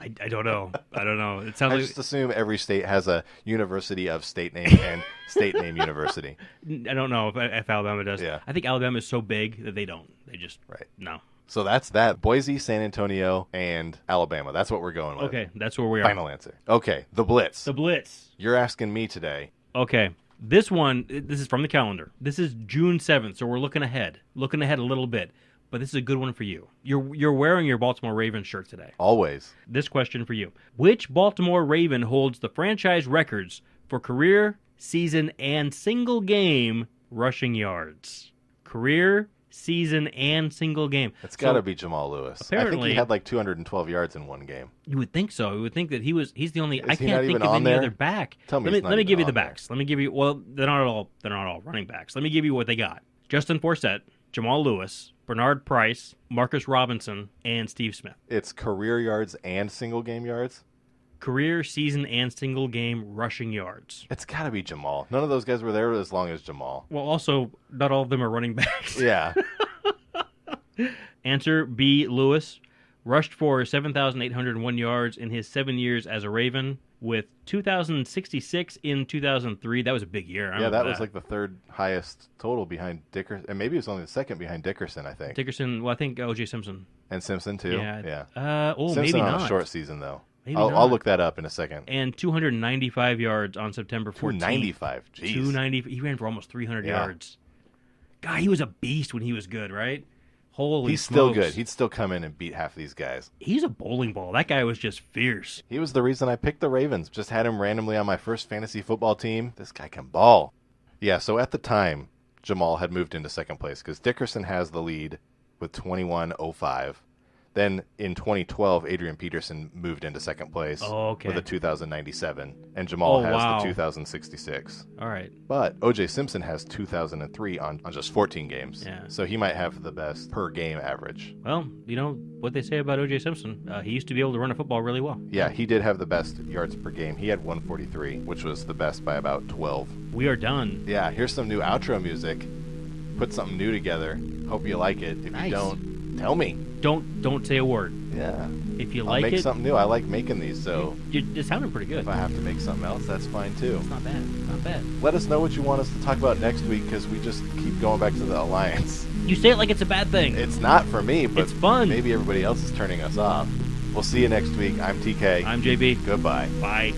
I don't know. It sounds I like just assume every state has a university of state name and state name university. I don't know if Alabama does. Yeah. I think Alabama is so big that they don't. They just Right. no. So that's that. Boise, San Antonio, and Alabama. That's what we're going with. Okay, that's where we are. Final answer. Okay, the Blitz. The Blitz. You're asking me today. Okay. This is from the calendar. This is June 7th, so we're looking ahead a little bit. But this is a good one for you. You're wearing your Baltimore Ravens shirt today. Always. This question for you. Which Baltimore Raven holds the franchise records for career, season, and single game rushing yards? Career, season and single game. It's got to be Jamal Lewis. I think apparently- he had like 212 yards in one game. You would think so. You would think that he's the only. Is I he can't not think even of on any there? other back. Tell me Let he's me not give you even the on there. backs. Let me give you. Well, they're not all running backs. Let me give you what they got: Justin Forsett, Jamal Lewis, Bernard Price, Marcus Robinson, and Steve Smith. It's career yards and single game yards. Career, season, and single game rushing yards. It's got to be Jamal. None of those guys were there as long as Jamal. Well, also, not all of them are running backs. Yeah. Answer B. Lewis rushed for 7,801 yards in his 7 years as a Raven, with 2,066 in 2003. That was a big year. I Yeah, remember that was like the third highest total behind Dickerson. And maybe it was only the second behind Dickerson, I think. Dickerson. Well, I think O.J. Simpson. And Simpson, too. Yeah. Yeah. Simpson Simpson maybe on not. a short season, though. Maybe I'll not. look that up in a second. And 295 yards on September 14th. 295. Jeez. 290. He ran for almost 300 Yeah. yards. God, he was a beast when he was good, right? Holy He's still smokes. good. He'd still come in and beat half these guys. He's a bowling ball. That guy was just fierce. He was the reason I picked the Ravens. Just had him randomly on my first fantasy football team. This guy can ball. Yeah, so at the time, Jamal had moved into second place because Dickerson has the lead with 21.05. Then in 2012, Adrian Peterson moved into second place with a 2,097, and Jamal has the 2,066. All right. But O.J. Simpson has 2,003 on just 14 games. Yeah. So he might have the best per game average. Well, you know what they say about O.J. Simpson. He used to be able to run a football really well. Yeah, he did have the best yards per game. He had 143, which was the best by about 12. We are done. Yeah, here's some new outro music. Put something new together. Hope you like it. If Nice. you don't, tell me. Don't say a word. Yeah. If you I'll like make it, something new. I like making these, so it sounded pretty good. if I have to make something else, that's fine too. It's not bad. Not bad. Let us know what you want us to talk about next week, because we just keep going back to the Alliance. You say it like it's a bad thing. It's not for me, but It's fun. maybe everybody else is turning us off. We'll see you next week. I'm TK. I'm JB. Goodbye. Bye.